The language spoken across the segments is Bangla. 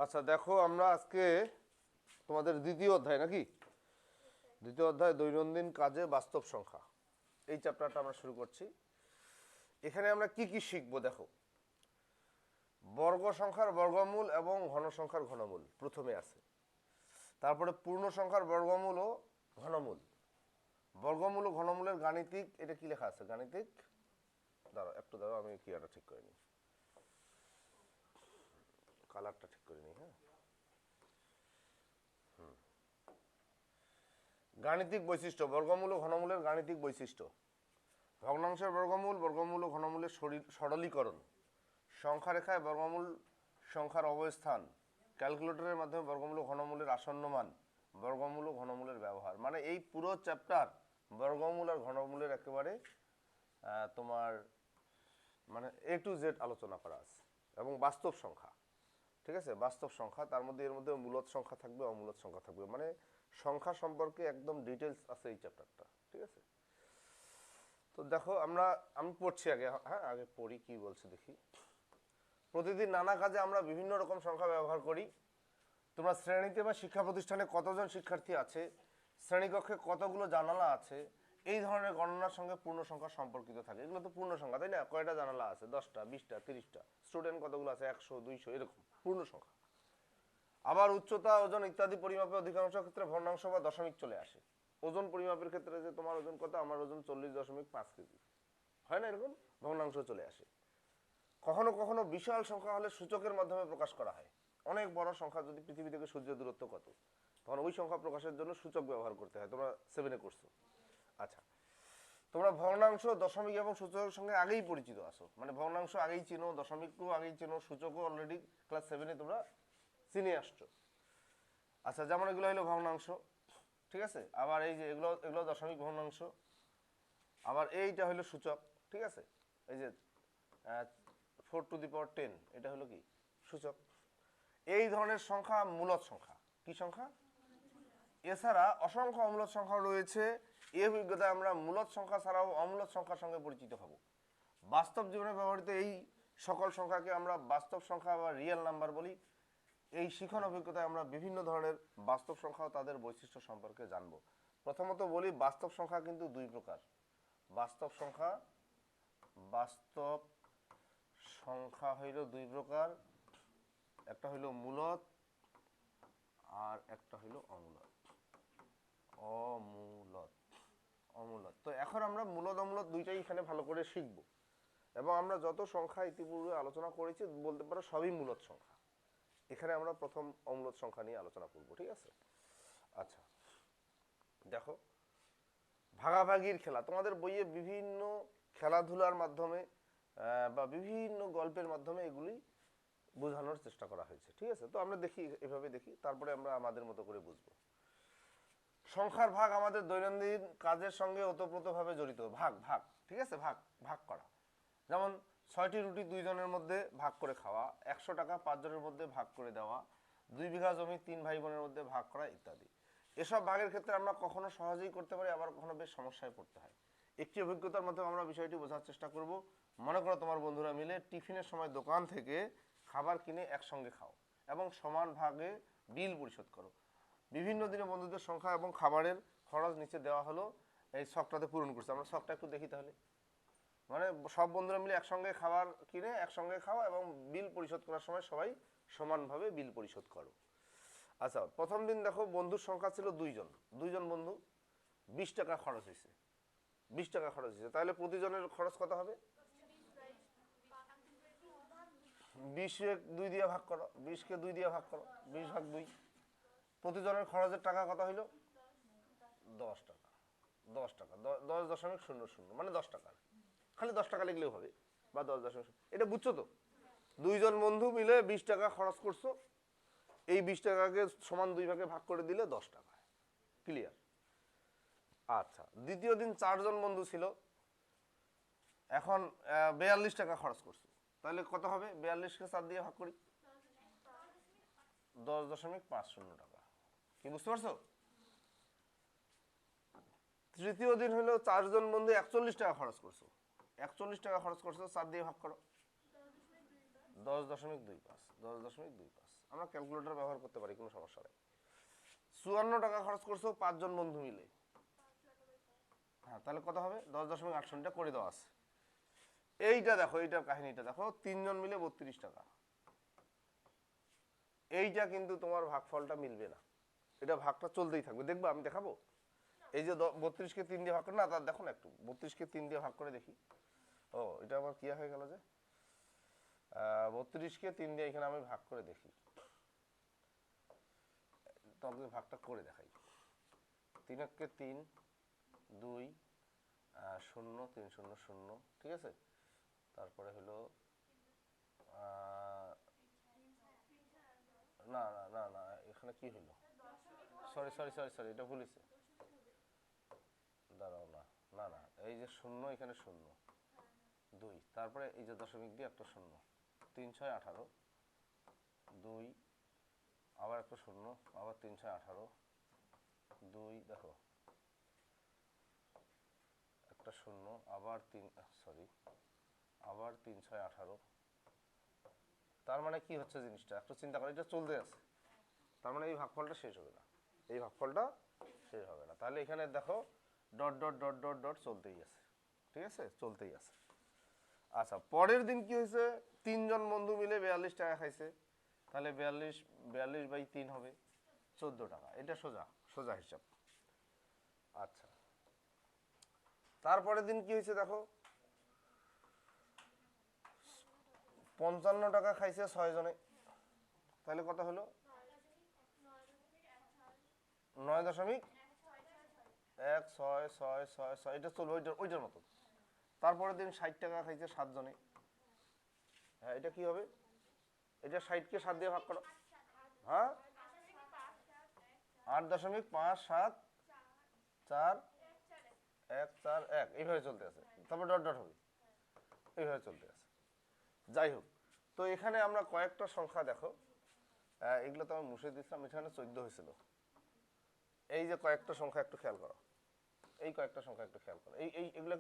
আচ্ছা দেখো, আমরা আজকে তোমাদের দ্বিতীয় অধ্যায় নাকি দ্বিতীয় অধ্যায় দৈনন্দিন কাজে বাস্তব সংখ্যা, এই চ্যাপ্টারটা আমরা শুরু করছি। এখানে আমরা কি কি শিখবো দেখো। বর্গ সংখ্যার বর্গমূল এবং ঘন সংখ্যার ঘনমূল প্রথমে আছে, তারপরে পূর্ণ সংখ্যার বর্গমূল ও ঘনমূল, বর্গমূল ও ঘনমূলের গাণিতিক, এটা কি লেখা আছে গাণিতিক, দাঁড়াও আমি কিয়াটা ঠিক করে নিই, কালারটা ঠিক করে নিই। হ্যাঁ, গাণিতিক বৈশিষ্ট্য, বর্গমূল ও ঘনমূলের গাণিতিক বৈশিষ্ট্য, ভগ্নাংশের বর্গমূল, বর্গমূল ও ঘনমূলের সরলীকরণ, সংখ্যা রেখায় বর্গমূল সংখ্যার অবস্থান, ক্যালকুলেটরের মাধ্যমে বর্গমূল ও ঘনমূলের আসন্ন মান, বর্গমূল ও ঘনমূলের ব্যবহার। মানে এই পুরো চ্যাপ্টার বর্গমূল আর ঘনমূলের একেবারে তোমার মানে A to Z আলোচনা করা আছে। এবং বাস্তব সংখ্যা, ঠিক আছে, বাস্তব সংখ্যা, তার মধ্যে এর মধ্যে মূলদ সংখ্যা থাকবে, অমূলদ সংখ্যা থাকবে, মানে সংখ্যা সম্পর্কে একদম ডিটেলস আছে এই চ্যাপ্টারটা, ঠিক আছে। তো দেখো আমি পড়ছি আগে, হ্যাঁ আগে পড়ি কি বলছে দেখি। প্রতিদিন নানা কাজে আমরা বিভিন্ন রকম সংখ্যা ব্যবহার করি। তোমরা শ্রেণীতে বা শিক্ষা প্রতিষ্ঠানে কতজন শিক্ষার্থী আছে, শ্রেণীকক্ষে কতগুলো জানালা আছে, এই ধরনের গণনার সঙ্গে পূর্ণ সংখ্যা সম্পর্কিত থাকে। এগুলো তো পূর্ণ সংখ্যা, তাই না? কয়টা জানালা আছে, 10টা, 20টা, 30টা, স্টুডেন্ট কতগুলো আছে, 100, 200, এরকম পূর্ণ সংখ্যা। আবার উচ্চতা, ওজন ইত্যাদি পরিমাপে অধিকাংশ ক্ষেত্রে ভগ্নাংশ বা দশমিক চলে আসে। ওজন পরিমাপের ক্ষেত্রে যে তোমার ওজন কত, আমার ওজন 40.5 কেজি, হয় না এরকম, ভগ্নাংশ চলে আসে। কখনো কখনো বিশাল সংখ্যা হলে সূচকের মাধ্যমে প্রকাশ করা হয়। অনেক বড় সংখ্যা, যদি পৃথিবী থেকে সূর্যের দূরত্ব কত, তখন ওই সংখ্যা প্রকাশের জন্য সূচক ব্যবহার করতে হয়। তোমরা 7-এ করছো। আচ্ছা, তোমরা ভগ্নাংশ, দশমিক এবং সূচকের সঙ্গে আগেই পরিচিত আছো, মানে ভগ্নাংশ আগেই চিনো, দশমিকও আগেই চিনো, সূচকও অলরেডি ক্লাস 7-এ তোমরা চিনে আসছো। আচ্ছা, যেমন এগুলো হলো ভগ্নাংশ, ঠিক আছে, আবার এই যে এগুলো এগুলো দশমিক ভগ্নাংশ, আবার এইটা হলো সূচক, ঠিক আছে। এই যে 4 to the power 10, এটা হলো কি সূচক। এই ধরনের সংখ্যা মূলদ সংখ্যা। কি সংখ্যা? এছাড়া অসংখ্য অমূলদ সংখ্যা রয়েছে। এই অভিজ্ঞতায় আমরা মূলদ সংখ্যা ছাড়াও অমূলদ সংখ্যার সঙ্গে পরিচিত হব। বাস্তব জীবনে ব্যবহৃত এই সকল সংখ্যাকে আমরা বাস্তব সংখ্যা বা রিয়েল নাম্বার বলি। এই শিখন অভিজ্ঞতায় আমরা বিভিন্ন ধরনের বাস্তব সংখ্যা ও তাদের বৈশিষ্ট্য সম্পর্কে জানব। প্রথমত বলি, বাস্তব সংখ্যা কিন্তু দুই প্রকার। বাস্তব সংখ্যা হইল দুই প্রকার, একটা হইল মূলদ আর একটা হইল অমূলদ। তো এখন আমরা মূলদ অমূলদ দুইটাই এখানে ভালো করে শিখব। এবং আমরা যত সংখ্যা ইতিপূর্বে আলোচনা করেছি বলতে পারো সবই মূলদ সংখ্যা। এখানে আমরা প্রথম অমূলদ সংখ্যা নিয়ে আলোচনা করব, ঠিক আছে। আচ্ছা দেখো, ভাগাভাগির খেলা, তোমাদের বইয়ে বিভিন্ন খেলাধুলার মাধ্যমে বা বিভিন্ন গল্পের মাধ্যমে এগুলি বোঝানোর চেষ্টা করা হয়েছে, ঠিক আছে। তো আমরা দেখি, এভাবে দেখি, তারপরে আমরা আমাদের মতো করে বুঝবো। সংখ্যার ভাগ আমাদের দৈনন্দিন কাজের সঙ্গে ওতপ্রোতভাবে জড়িত। ভাগ ভাগ ঠিক আছে, ভাগ ভাগ করা, যেমন 6টি রুটি 2 জনের মধ্যে ভাগ করে খাওয়া, 100 টাকা 5 জনের মধ্যে ভাগ করে দেওয়া, 2 বিঘা জমি 3 ভাই বোনের মধ্যে ভাগ করা ইত্যাদি। এসব ভাগের ক্ষেত্রে আমরা কখনো সহজেই করতে পারি, আবার কখনো বেশ সমস্যায় পড়তে হয়। একটি অভিজ্ঞতার মাধ্যমে আমরা বিষয়টি বোঝার চেষ্টা করব। মনে করো তোমার বন্ধুরা মিলে টিফিনের সময় দোকান থেকে খাবার কিনে একসঙ্গে খাও এবং সমান ভাগে বিল পরিশোধ করো। বিভিন্ন দিনে বন্ধুদের সংখ্যা এবং খাবারের খরচ নিচে দেওয়া হলো, এই শখটাতে পূরণ করছে। আমরা শখটা একটু দেখি তাহলে। মানে সব বন্ধুরা মিলে একসঙ্গে খাবার কিনে একসঙ্গে খাওয়া এবং বিল পরিশোধ করার সময় সবাই সমানভাবে বিল পরিশোধ করো। আচ্ছা, প্রথম দিন দেখো বন্ধুর সংখ্যা ছিল 2 জন বন্ধু, 20 টাকা খরচ হয়েছে। 20 টাকা খরচ হয়েছে, তাহলে প্রতিজনের খরচ কত হবে? 20-কে 2 দিয়ে ভাগ করো, 20-কে 2 দিয়ে ভাগ করো, 20/2। প্রতিজনের খরচের টাকা কত হইল? 10 টাকা। 10 টাকা, 10.00, মানে 10 টাকা। খালি 10 টাকা লিখলেও হবে, বা 10.00। এটা বুঝছো তো? 2 জন বন্ধু মিলে 20 টাকা খরচ করছো, এই 20 টাকাকে সমান 2 ভাগে ভাগ করে দিলে 10 টাকা। ক্লিয়ার? আচ্ছা, দ্বিতীয় দিন 4 জন বন্ধু ছিল, এখন 42 টাকা খরচ করছো, তাহলে কত হবে? 42-কে 4 দিয়ে ভাগ করি, 10.50 টাকা। কি বুঝতে পারছো? তৃতীয় দিন হলো 4 জন বন্ধু 41 টাকা খরচ করছো, 41 টাকা খরচ করছো, 4 দিয়ে ভাগ করো, 10.25 10.25 আমরা ক্যালকুলেটর ব্যবহার করতে পারি, কোনো সমস্যা নেই। 54 টাকা খরচ করছো 5 জন বন্ধু মিলে, হ্যাঁ তাহলে কত হবে? 10.8 করে দেওয়া আছে। এইটা দেখো, এইটার কাহিনীটা দেখো, 3 জন মিলে 32 টাকা। এইটা কিন্তু তোমার ভাগফলটা মিলবে না, এটা ভাগটা চলতেই থাকবে, দেখবা আমি দেখাবো। এই যে 32কে 3 দিয়ে ভাগ করে, না তার দেখো না একটু, 32কে 3 দিয়ে ভাগ করে দেখি। ও এটা আবার কি হয়ে গেল যে 32কে 3 দিয়ে এখানে আমি ভাগ করে দেখি, তোমাকে ভাগটা করে দেখাই। 3 3 2 0 3 0 0, ঠিক আছে। তারপরে হলো না না না না, এখানে কি হলো, সরি সরি সরি সরি, এটা ভুল হয়েছে, দাঁড়াও না না না, এই যে 0 এখানে 0 2, তারপরে এই যে দশমিক দিয়ে একটা 0, 3 6 18 2, আবার একটা 0, আবার 3 6 18 2, দেখো একটা 0, আবার 3 সরি আবার 3 6 18। তার মানে কি হচ্ছে জিনিসটা একটু চিন্তা করে, এটা চলতে আছে, তার মানে এই ভাগফলটা শেষ হবে না, এই ভাগফলটা শেষ হবে না। তাহলে এখানে দেখো dot dot dot dot dot চলতেই আছে, ঠিক আছে, চলতেই আছে। আচ্ছা, পরের দিন কি হয়েছে, 3 জন বন্ধু মিলে 42 টাকা খাইছে, তাহলে 42/3 হবে 14 টাকা, এটা সোজা সোজা হিসাব। আচ্ছা, তারপরের দিন কি হয়েছে দেখো, 55 টাকা খাইছে 6 জনে, তাহলে কত হলো 9.1666, এটা চলবে ওইটার মতো। তারপরের দিন 60 টাকা খাইছে 7 জনে, হ্যাঁ এটা কি হবে, এটা 60কে 7 দিয়ে ভাগ করো, হ্যাঁ 8.574 এইভাবে চলতে আছে, তারপর ডট ডট হবে, এইভাবে চলতে আছে। যাই হোক, তো এখানে আমরা কয়েকটা সংখ্যা দেখো, এগুলো তো আমি মুছে দিচ্ছিলাম, এখানে 14 হয়েছিল। এই যে কয়েকটা সংখ্যা একটু খেয়াল করো, এই কয়েকটা সংখ্যা একটু খেয়াল করো, এগুলো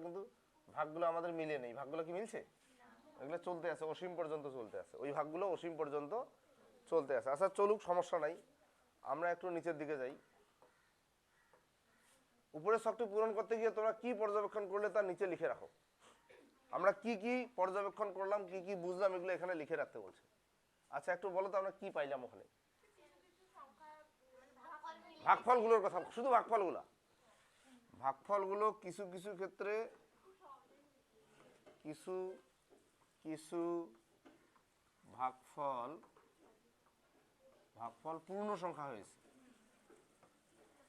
কিন্তু ভাগগুলো আমাদের মিলে নেই, ভাগগুলো কি মিলছে? এগুলো চলতে আছে, অসীম পর্যন্ত চলতে আছে, ওই ভাগগুলো অসীম পর্যন্ত চলতে আছে। আচ্ছা চলুক, সমস্যা নাই, আমরা একটু নিচের দিকে যাই। উপরের ছকটি পূরণ করতে গিয়ে তোমরা কি পর্যবেক্ষণ করলে তা নিচে লিখে রাখো। আমরা কি কি পর্যবেক্ষণ করলাম, কি কি বুঝলাম, এগুলো এখানে লিখে রাখতে বলছে। আচ্ছা একটু বলো তো আমরা কি পাইলাম ওখানে? ভাগফলগুলোর কথা, শুধু ভাগফলগুলো কিছু কিছু ক্ষেত্রে কিছু কিছু ভাগফল পূর্ণ সংখ্যা হয়েছে,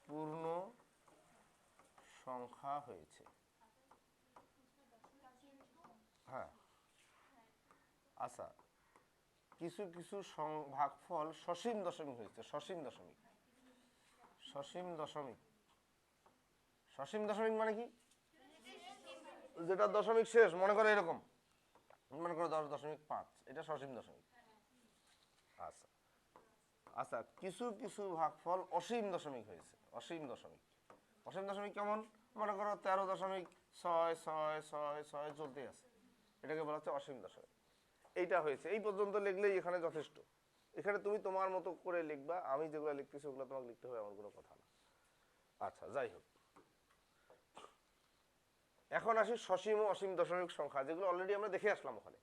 পূর্ণ সংখ্যা হয়েছে, হ্যাঁ। আচ্ছা, কিছু কিছু ভাগফল সসীম দশমিক হয়েছে, সসীম দশমিক। সসীম দশমিক মানে কি, যেটা দশমিক শেষ, মনে করো এরকম, মনে করো 10.5, এটা সসীম দশমিক। আচ্ছা আচ্ছা, কিছু কিছু ভাগফল অসীম দশমিক হয়েছে, অসীম দশমিক। অসীম দশমিক কেমন, মনে করো 13.66666 চলতে আছে, এটাকে বলা হচ্ছে অসীম দশমিক। এইটা হয়েছে, এই পর্যন্ত লিখলেই এখানে যথেষ্ট। এখানে তুমি তোমার মতো করে লিখবা, আমি যেগুলো লিখতেছি ওগুলো তোমাকে লিখতে হবে এমন কোনো কথা না। আচ্ছা যাই হোক, এখন আসি সসীম ও অসীম দশমিক সংখ্যা, যেগুলো অলরেডি আমরা দেখে আসলাম ওখানে।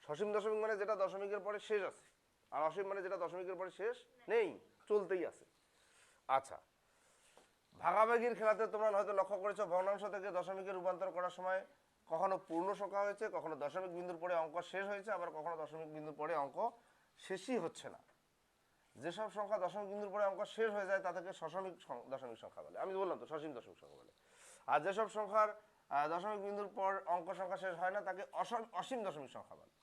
সসীম দশমিক মানে যেটা দশমিকের পরে শেষ আছে, আর অসীম মানে যেটা দশমিকের পরে শেষ নেই, চলতেই আছে। আচ্ছা, ভাগাভাগির খেলাতে তোমরা হয়তো লক্ষ্য করেছো, ভগ্নাংশ থেকে দশমিকে রূপান্তর করার সময় কখনো পূর্ণ সংখ্যা হয়েছে, কখনো দশমিক বিন্দুর পরে অঙ্ক শেষ হয়েছে, আবার কখনো দশমিক বিন্দুর পরে অঙ্ক শেষই হচ্ছে না। যেসব সংখ্যা দশমিক বিন্দুর পরে অঙ্ক শেষ হয়ে যায় তাদেরকে সসমিক দশমিক সংখ্যা বলে, আমি বললাম তো সসীম দশমিক সংখ্যা বলে। আর যেসব সংখ্যার দশমিক বিন্দুর পর অঙ্ক সংখ্যা শেষ হয় না তাকে অসীম দশমিক সংখ্যা বলে।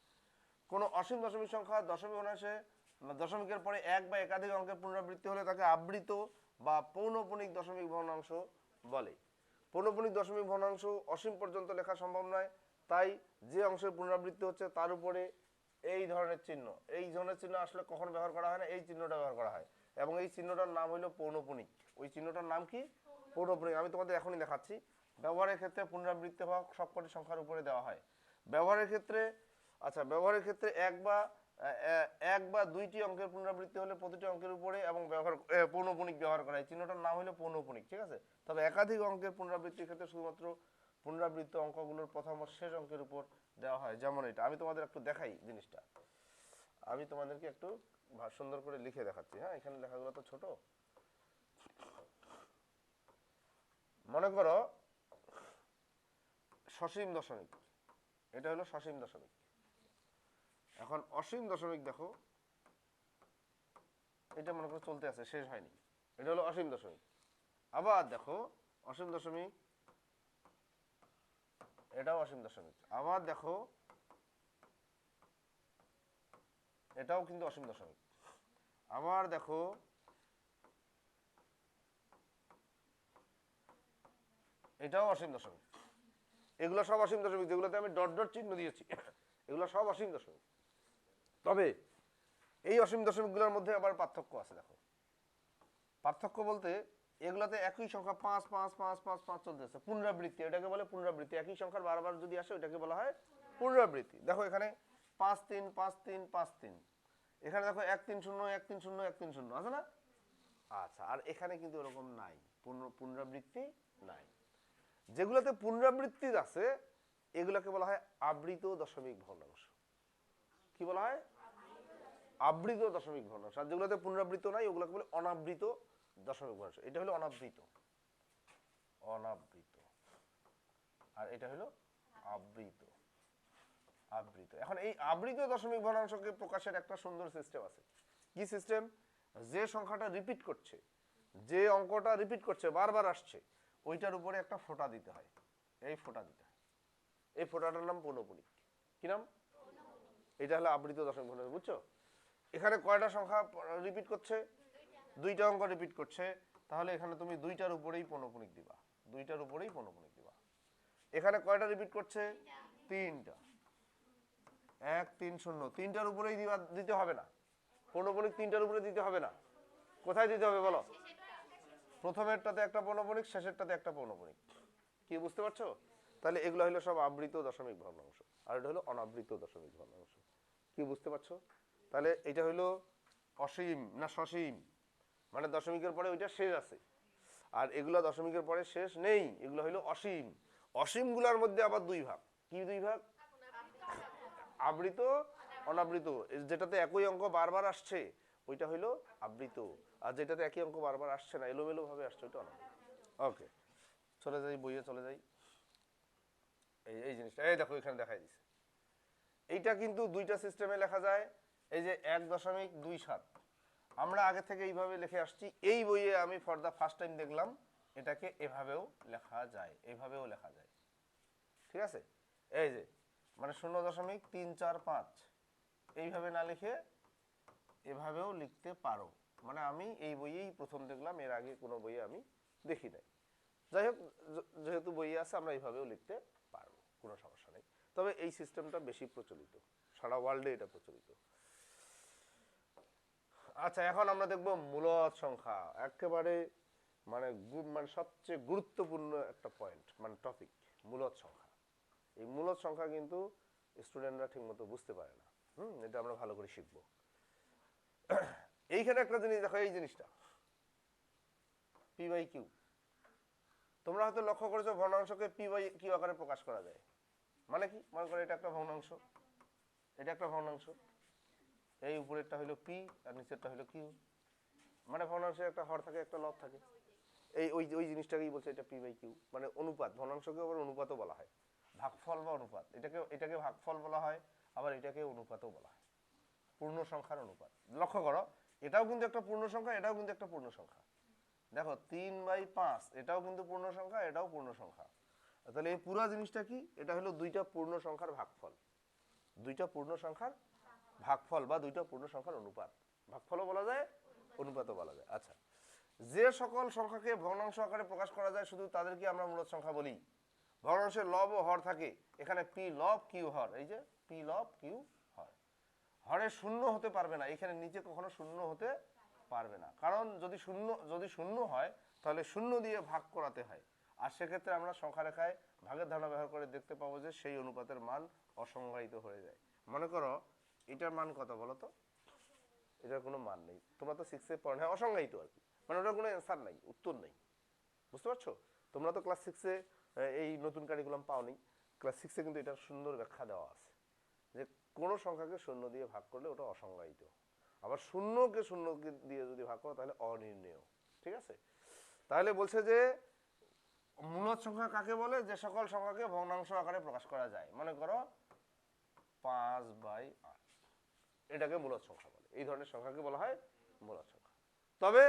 কোনো অসীম দশমিক সংখ্যা দশমিক ভগ্নাংশে দশমিকের পরে এক বা একাধিক অঙ্কের পুনরাবৃত্তি হলে তাকে আবৃত বা পৌনঃপুনিক দশমিক ভগ্নাংশ বলে। পৌনঃপুনিক দশমিক ভগ্নাংশ অসীম পর্যন্ত লেখা সম্ভব নয়, তাই যে অংশের পুনরাবৃত্তি হচ্ছে তার উপরে এই ধরনের চিহ্ন, এই ধরনের চিহ্ন আসলে কখনো ব্যবহার করা হয় না, এই চিহ্নটা ব্যবহার করা হয়, এবং এই চিহ্নটার নাম হলো পৌনঃপুনিক। ওই চিহ্নটার নাম কি? পৌনঃপুনিক। আমি তোমাদের এখনই দেখাচ্ছি। ব্যবহারের ক্ষেত্রে পুনরাবৃত্তি হওয়া সবকটি সংখ্যার উপরে দেওয়া হয়। ব্যবহারের ক্ষেত্রে আচ্ছা, ব্যবহারের ক্ষেত্রে এক বা দুইটি অঙ্কের পুনরাবৃত্তি হলে প্রতিটি অঙ্কের উপরে এবং পৌনঃপুনিক ব্যবহার করা হয়। চিহ্নটার নাম হলো পৌনঃপুনিক, ঠিক আছে। তবে একাধিক অঙ্কের পুনরাবৃত্তির ক্ষেত্রে শুধুমাত্র পুনরাবৃত্ত অঙ্কগুলোর প্রথম ও শেষ অঙ্কের উপর দেওয়া হয়, যেমন এটা। আমি তোমাদের একটু দেখাই জিনিসটা, আমি তোমাদেরকে একটু সুন্দর করে লিখে দেখাচ্ছি। হ্যাঁ, এখানে লেখাগুলো তো ছোট। মনে করো সসীম দশমিক, এটা হলো সসীম দশমিক। এখন অসীম দশমিক দেখো, এটা মনে করো চলতে আছে, শেষ হয়নি, এটা হলো অসীম দশমিক। আবার দেখো অসীম দশমিক, এটাও অসীম দশমিক। আবার দেখো এটাও কিন্তু অসীম দশমিক। আবার দেখো এটাও অসীম দশমিক। এগুলো সব অসীম দশমিক, যেগুলোতে আমি ডট ডট চিহ্ন দিয়েছি এগুলো সব অসীম দশমিক। তবে এই অসীম দশমিকগুলোর মধ্যে আবার পার্থক্য আছে। দেখো পার্থক্য বলতে এগুলোতে একই সংখ্যা 5 5 5 5 5 চলতেছে, পুনরাবৃত্তি, এটাকে বলে পুনরাবৃত্তি। একই সংখ্যার বারবার যদি আসে ওইটাকে বলা হয় পুনরাবৃত্তি। দেখো এখানে 5 3 5 3 5 3, এখানে দেখো 1 3 0 1 3 0 1 3 0 আছে না? আচ্ছা, আর এখানে কিন্তু এরকম নাই, পুনরাবৃত্তি নাই। যেগুলোতে পুনরাবৃত্তি আছে এগুলোকে বলা হয় আবৃত দশমিক ভগ্নাংশ। কি বলা হয়? আবৃত দশমিক ভগ্নাংশ। আর যেগুলোতে পুনরাবৃত্ত নাই ওগুলোকে বলে অনাবৃত দশমিক ভগ্নাংশ। এটা হলো অনাবৃত, অনাবৃত, আর এটা হলো আবৃত, আবৃত। এখন এই আবৃত দশমিক ভগ্নাংশকে প্রকাশের একটা সুন্দর সিস্টেম আছে। কি সিস্টেম? যে সংখ্যাটা রিপিট করছে, যে অঙ্কটা রিপিট করছে, বারবার আসছে, ওইটার উপরে একটা ফোঁটা দিতে হয়। এই ফোঁটা দিতে হয়, এই ফোঁটাটার নাম পৌনঃপুনিক। কি নাম? এটা হলো আবৃত দশমিক ভগ্নাংশ, বুঝছো? এখানে কয়টা সংখ্যা রিপিট করছে? দুইটা অঙ্ক রিপিট করছে, তাহলে এখানে তুমি দুইটার উপরেই পৌনঃপুনিক দিবা, দুইটার উপরেই পৌনঃপুনিক দিবা। এখানে কয়টা রিপিট করছে? তিনটা। 1 3 0, তিনটার উপরেই দিতে হবে না পৌনঃপুনিক, তিনটার উপরে দিতে হবে না। কোথায় দিতে হবে বলো? প্রথমেরটাতে একটা পৌনঃপুনিক, শেষেরটাতে একটা পৌনঃপুনিক। কি বুঝতে পারছো? তাহলে এগুলো হলো সব আবৃত দশমিক ভগ্নাংশ, আর এটা হলো অনাবৃত দশমিক ভগ্নাংশ। কি বুঝতে পারছো? তাহলে এটা হলো অসীম না সসীম, মানে দশমিকের পরে ওইটা শেষ আছে, আর এগুলো দশমিকের পরে শেষ নেই, এগুলো হলো অসীম। অসীমগুলোর মধ্যে আবার দুই ভাগ। কি দুই ভাগ? আবৃত, অনাবৃত। যেটাতে একই অঙ্ক বারবার আসছে ওইটা হইলো আবৃত, আর যেটাতে একই অঙ্ক বারবার আসছে না, এলোমেলো ভাবে আসছে, ওইটা অনাবৃত। ওকে, চলে যাই বইয়ে, চলে যাই। এই জিনিসটা এই দেখো এখানে দেখাই দিছে। এইটা কিন্তু দুইটা সিস্টেমে লেখা যায়। এই যে 1.27, আমরা আগে থেকে এইভাবে লিখে আসছি। এই বইয়ে আমি ফর দা ফার্স্ট টাইম দেখলাম এটাকে এভাবেও লেখা যায়, এভাবেও লেখা যায়, ঠিক আছে। এই যে মানে 0.345 এইভাবে না লিখে এভাবেও লিখতে পারো। মানে আমি এই বইয়েই প্রথম দেখলাম, এর আগে কোনো বইয়ে আমি দেখি নাই। যাই হোক, যেহেতু বইয়ে আছে আমরা এইভাবেও লিখতে পারবো, কোনো সমস্যা নেই। তবে এই সিস্টেমটা বেশি প্রচলিত, সারা ওয়ার্ল্ডে এটা প্রচলিত। আচ্ছা, এখন আমরা দেখব মূলদ সংখ্যা। একেবারে মানে সবচেয়ে গুরুত্বপূর্ণ একটা পয়েন্ট, মানে টপিক, মূলদ সংখ্যা। এই মূলদ সংখ্যা কিন্তু স্টুডেন্টরা ঠিক মতো বুঝতে পারে না। এটা আমরা ভালো করে শিখবো। এইখানে একটা জিনিস দেখো, এই জিনিসটা পি বাই কিউ। তোমরা হয়তো লক্ষ্য করেছো ভগ্নাংশকে পি বাই কিউ আকারে প্রকাশ করা যায়। মানে কি? মনে করো এটা একটা ভগ্নাংশ, এটা একটা ভগ্নাংশ, এই উপরেরটা হলো পি আর নিচেরটা হলো কিউ। মানে ভগ্নাংশের একটা হর থাকে, একটা লব থাকে। এই ওই ওই জিনিসটাকেই বলছে এটা পি বাই কিউ, মানে অনুপাত। ভগ্নাংশকে আবার অনুপাতও বলা হয়, ভাগফল বা অনুপাত। এটাকে ভাগফল বলা হয়, আবার এটাকে অনুপাতও বলা হয়, পূর্ণ সংখ্যার অনুপাত। লক্ষ্য করো, এটাও কিন্তু একটা পূর্ণ সংখ্যা, এটাও কিন্তু একটা পূর্ণ সংখ্যা। দেখো 3/5, এটাও কিন্তু পূর্ণ সংখ্যা, এটাও পূর্ণ সংখ্যা। তাহলে এই পুরো জিনিসটা কি? এটা হলো দুইটা পূর্ণ সংখ্যার ভাগফল, দুইটা পূর্ণ সংখ্যার ভাগফল বা দুইটা পূর্ণ সংখ্যার অনুপাত। ভাগফলও বলা যায়, অনুপাতও বলা যায়। আচ্ছা, যে সকল সংখ্যাকে ভগ্নাংশ আকারে প্রকাশ করা যায় শুধু তাদেরকে আমরা মূলদ সংখ্যা বলি। ভগ্নাংশের লব ও হর থাকে, এখানে পি লব কিউ হর, এই যে পি লব কিউ হর। হরে শূন্য হতে পারবে না, এখানে নিচে কখনো শূন্য হতে পারবে না, কারণ যদি শূন্য হয় তাহলে শূন্য দিয়ে ভাগ করাতে হয়, আর সেক্ষেত্রে আমরা সংখ্যা রেখায় ভাগের ধারণা ব্যবহার করে দেখতে পাবো যে সেই অনুপাতের মান অসংজ্ঞায়িত হয়ে যায়, মনে করো এটার মান কত বলো তো, এটার কোনো মান নেই, তোমরা তো 6 এ পড়ো, হ্যাঁ অসংজ্ঞায়িত আর কি, মানে ওটার কোনো অ্যান্সার নাই, উত্তর নেই, বুঝতে পারছো? তোমরা তো ক্লাস 6 এ এই নতুন কারিকুলাম পাওনি, ক্লাস 6 এ কিন্তু এটার সুন্দর ব্যাখ্যা দেওয়া আছে যে কোনো সংখ্যাকে শূন্য দিয়ে ভাগ করলে ওটা অসংজ্ঞায়িত, আবার শূন্যকে শূন্য দিয়ে যদি ভাগ করো তাহলে অনির্ণেয়, ঠিক আছে? তাহলে বলছে যে মূলদ সংখ্যা কাকে বলে, যে সকল সংখ্যাকে ভগ্নাংশ আকারে প্রকাশ করা যায়, মনে করো 5/8, এটাকে মূলদ সংখ্যা বলে, এই ধরনের সংখ্যাকে বলা হয় মূলদ সংখ্যা। তবে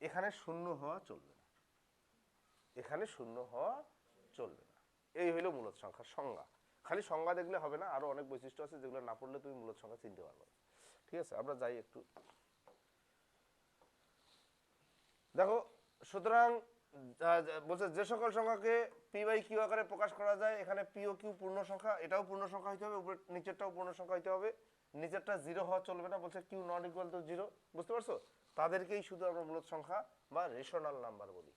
এখানে শূন্য হওয়া চলবে না, এখানে শূন্য হওয়া চলবে না, এই হইল মূলদ সংখ্যার সংজ্ঞা। খালি সংজ্ঞা দেখলে হবে না, আরো অনেক বৈশিষ্ট্য আছে যেগুলো না পড়লে তুমি মূলদ সংখ্যা চিনতে পারবে না, ঠিক আছে? আমরা যাই একটু দেখো। সুতরাং বলছে যে সকল সংখ্যাকে p/q আকারে প্রকাশ করা যায়, এখানে p ও q পূর্ণ সংখ্যা, এটাও পূর্ণ সংখ্যা হইতে হবে, উপরে নিচেরটাও পূর্ণ সংখ্যা হইতে হবে, নিচেরটা 0 হওয়া চলবে না, বলছে q নট ইকুয়াল টু 0, বুঝতে পারছো? তাদেরকেই শুধু আমরা মূলদ সংখ্যা বা রেশনাল নাম্বার বলি,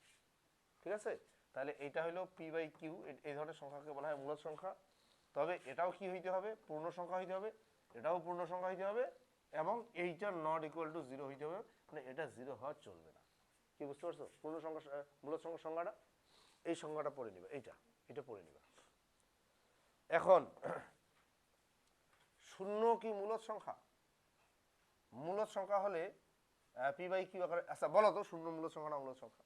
ঠিক আছে? তাহলে এটা হলো p/q, এই ধরনের সংখ্যাকে বলা হয় মূলদ সংখ্যা। তবে এটাও কি হইতে হবে, পূর্ণ সংখ্যা হইতে হবে, এটাও পূর্ণ সংখ্যা হইতে হবে, এবং এইটা নট ইকুয়াল টু 0 হইতে হবে, মানে এটা 0 হওয়া চলবে না, কি বুঝতে পারছো? পূর্ণ সংখ্যা মূলদ সংখ্যার সংজ্ঞাটা, এই সংজ্ঞাটা পড়ে নিবে, এটা পড়ে নিবে। এখন শূন্য কি মূলদ সংখ্যা? মূলদ সংখ্যা হলে p/q আকারে, আচ্ছা বলো তো শূন্য মূলদ সংখ্যা না মূলদ সংখ্যা?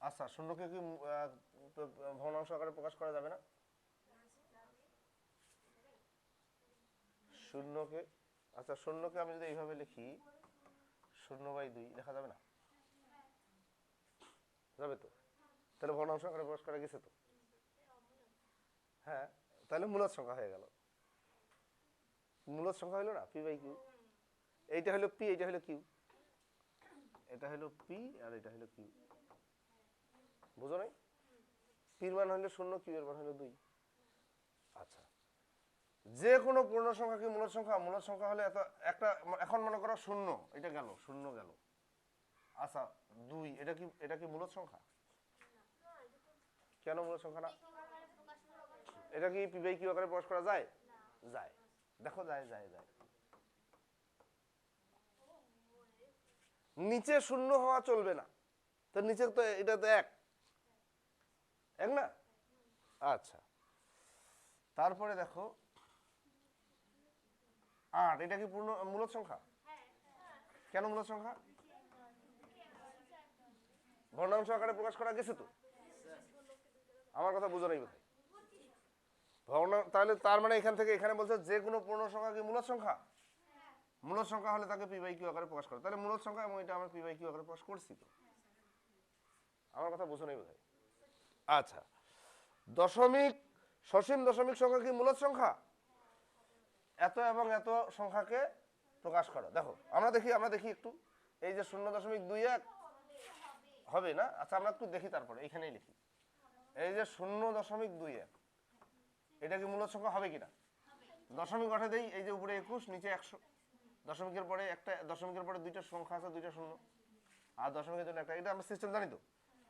আচ্ছা শূন্যকে কি ভগ্নাংশ আকারে প্রকাশ করা যাবে না? শূন্যকে, আচ্ছা শূন্যকে আমি যদি এইভাবে লিখি 0/2 লেখা যাবে না? যাবে তো, তাহলে ভগ্নাংশ আকারে প্রকাশ করা গেছে তো, হ্যাঁ, তাহলে মূলদ সংখ্যা হয়ে গেল, মূলদ সংখ্যা হলো না p/q, এইটা হলো p, এইটা হলো q, এটা হলো p আর এটা হলো q, বুঝো নাই? p এর মান হলো 0, q এর মান হলো 2। আচ্ছা, যে কোনো পূর্ণ সংখ্যা কি মূলদ সংখ্যা? মূলদ সংখ্যা হলে এত একটা, এখন মনে করো 0, এটা গেল 0 গেল, আচ্ছা 2, এটা কি মূলদ সংখ্যা? কেন মূলদ সংখ্যা না? এটা কি p/q আকারে প্রকাশ করা যায়? যায়, দেখো যায় যায় যায়। নিচে 0 হওয়া চলবে না, তো নিচে তো এটা তো 1 না? আচ্ছা, তারপরে দেখো 8, এটা কি পূর্ণ মূলদ সংখ্যা? কেন মূলদ সংখ্যা? ভগ্নাংশ আকারে প্রকাশ করা গেছে তো, আমার কথা বুঝো নাই বোধহয়। তাহলে তার মানে এখান থেকে এখানে বলছে যে কোনো পূর্ণ সংখ্যা কি মূলদ সংখ্যা? মূলদ সংখ্যা হলে তাকে p/q আকারে প্রকাশ করে, তাহলে মূলদ সংখ্যা, এবং এটা আমরা p/q আকারে প্রকাশ করছি তো, আমার কথা বুঝো নাই বোধহয়। আচ্ছা, দশমিক, সসীম দশমিক সংখ্যা কি মূলদ সংখ্যা? এত এবং এত সংখ্যাকে প্রকাশ করো, দেখো আমরা দেখি একটু, এই যে 0.21 হবে না? আচ্ছা আমরা একটু দেখি, তারপরে এইখানেই লিখি, এই যে 0.21, এটা কি মূলদ সংখ্যা হবে কিনা? দশমিক উঠে দেই, এই যে উপরে 21, নিচে 100, দশমিকের পরে একটা, দশমিকের পরে দুইটা সংখ্যা আছে, দুইটা শূন্য, আর দশমিকের জন্য একটা, এটা আমরা সিস্টেম জানি তো।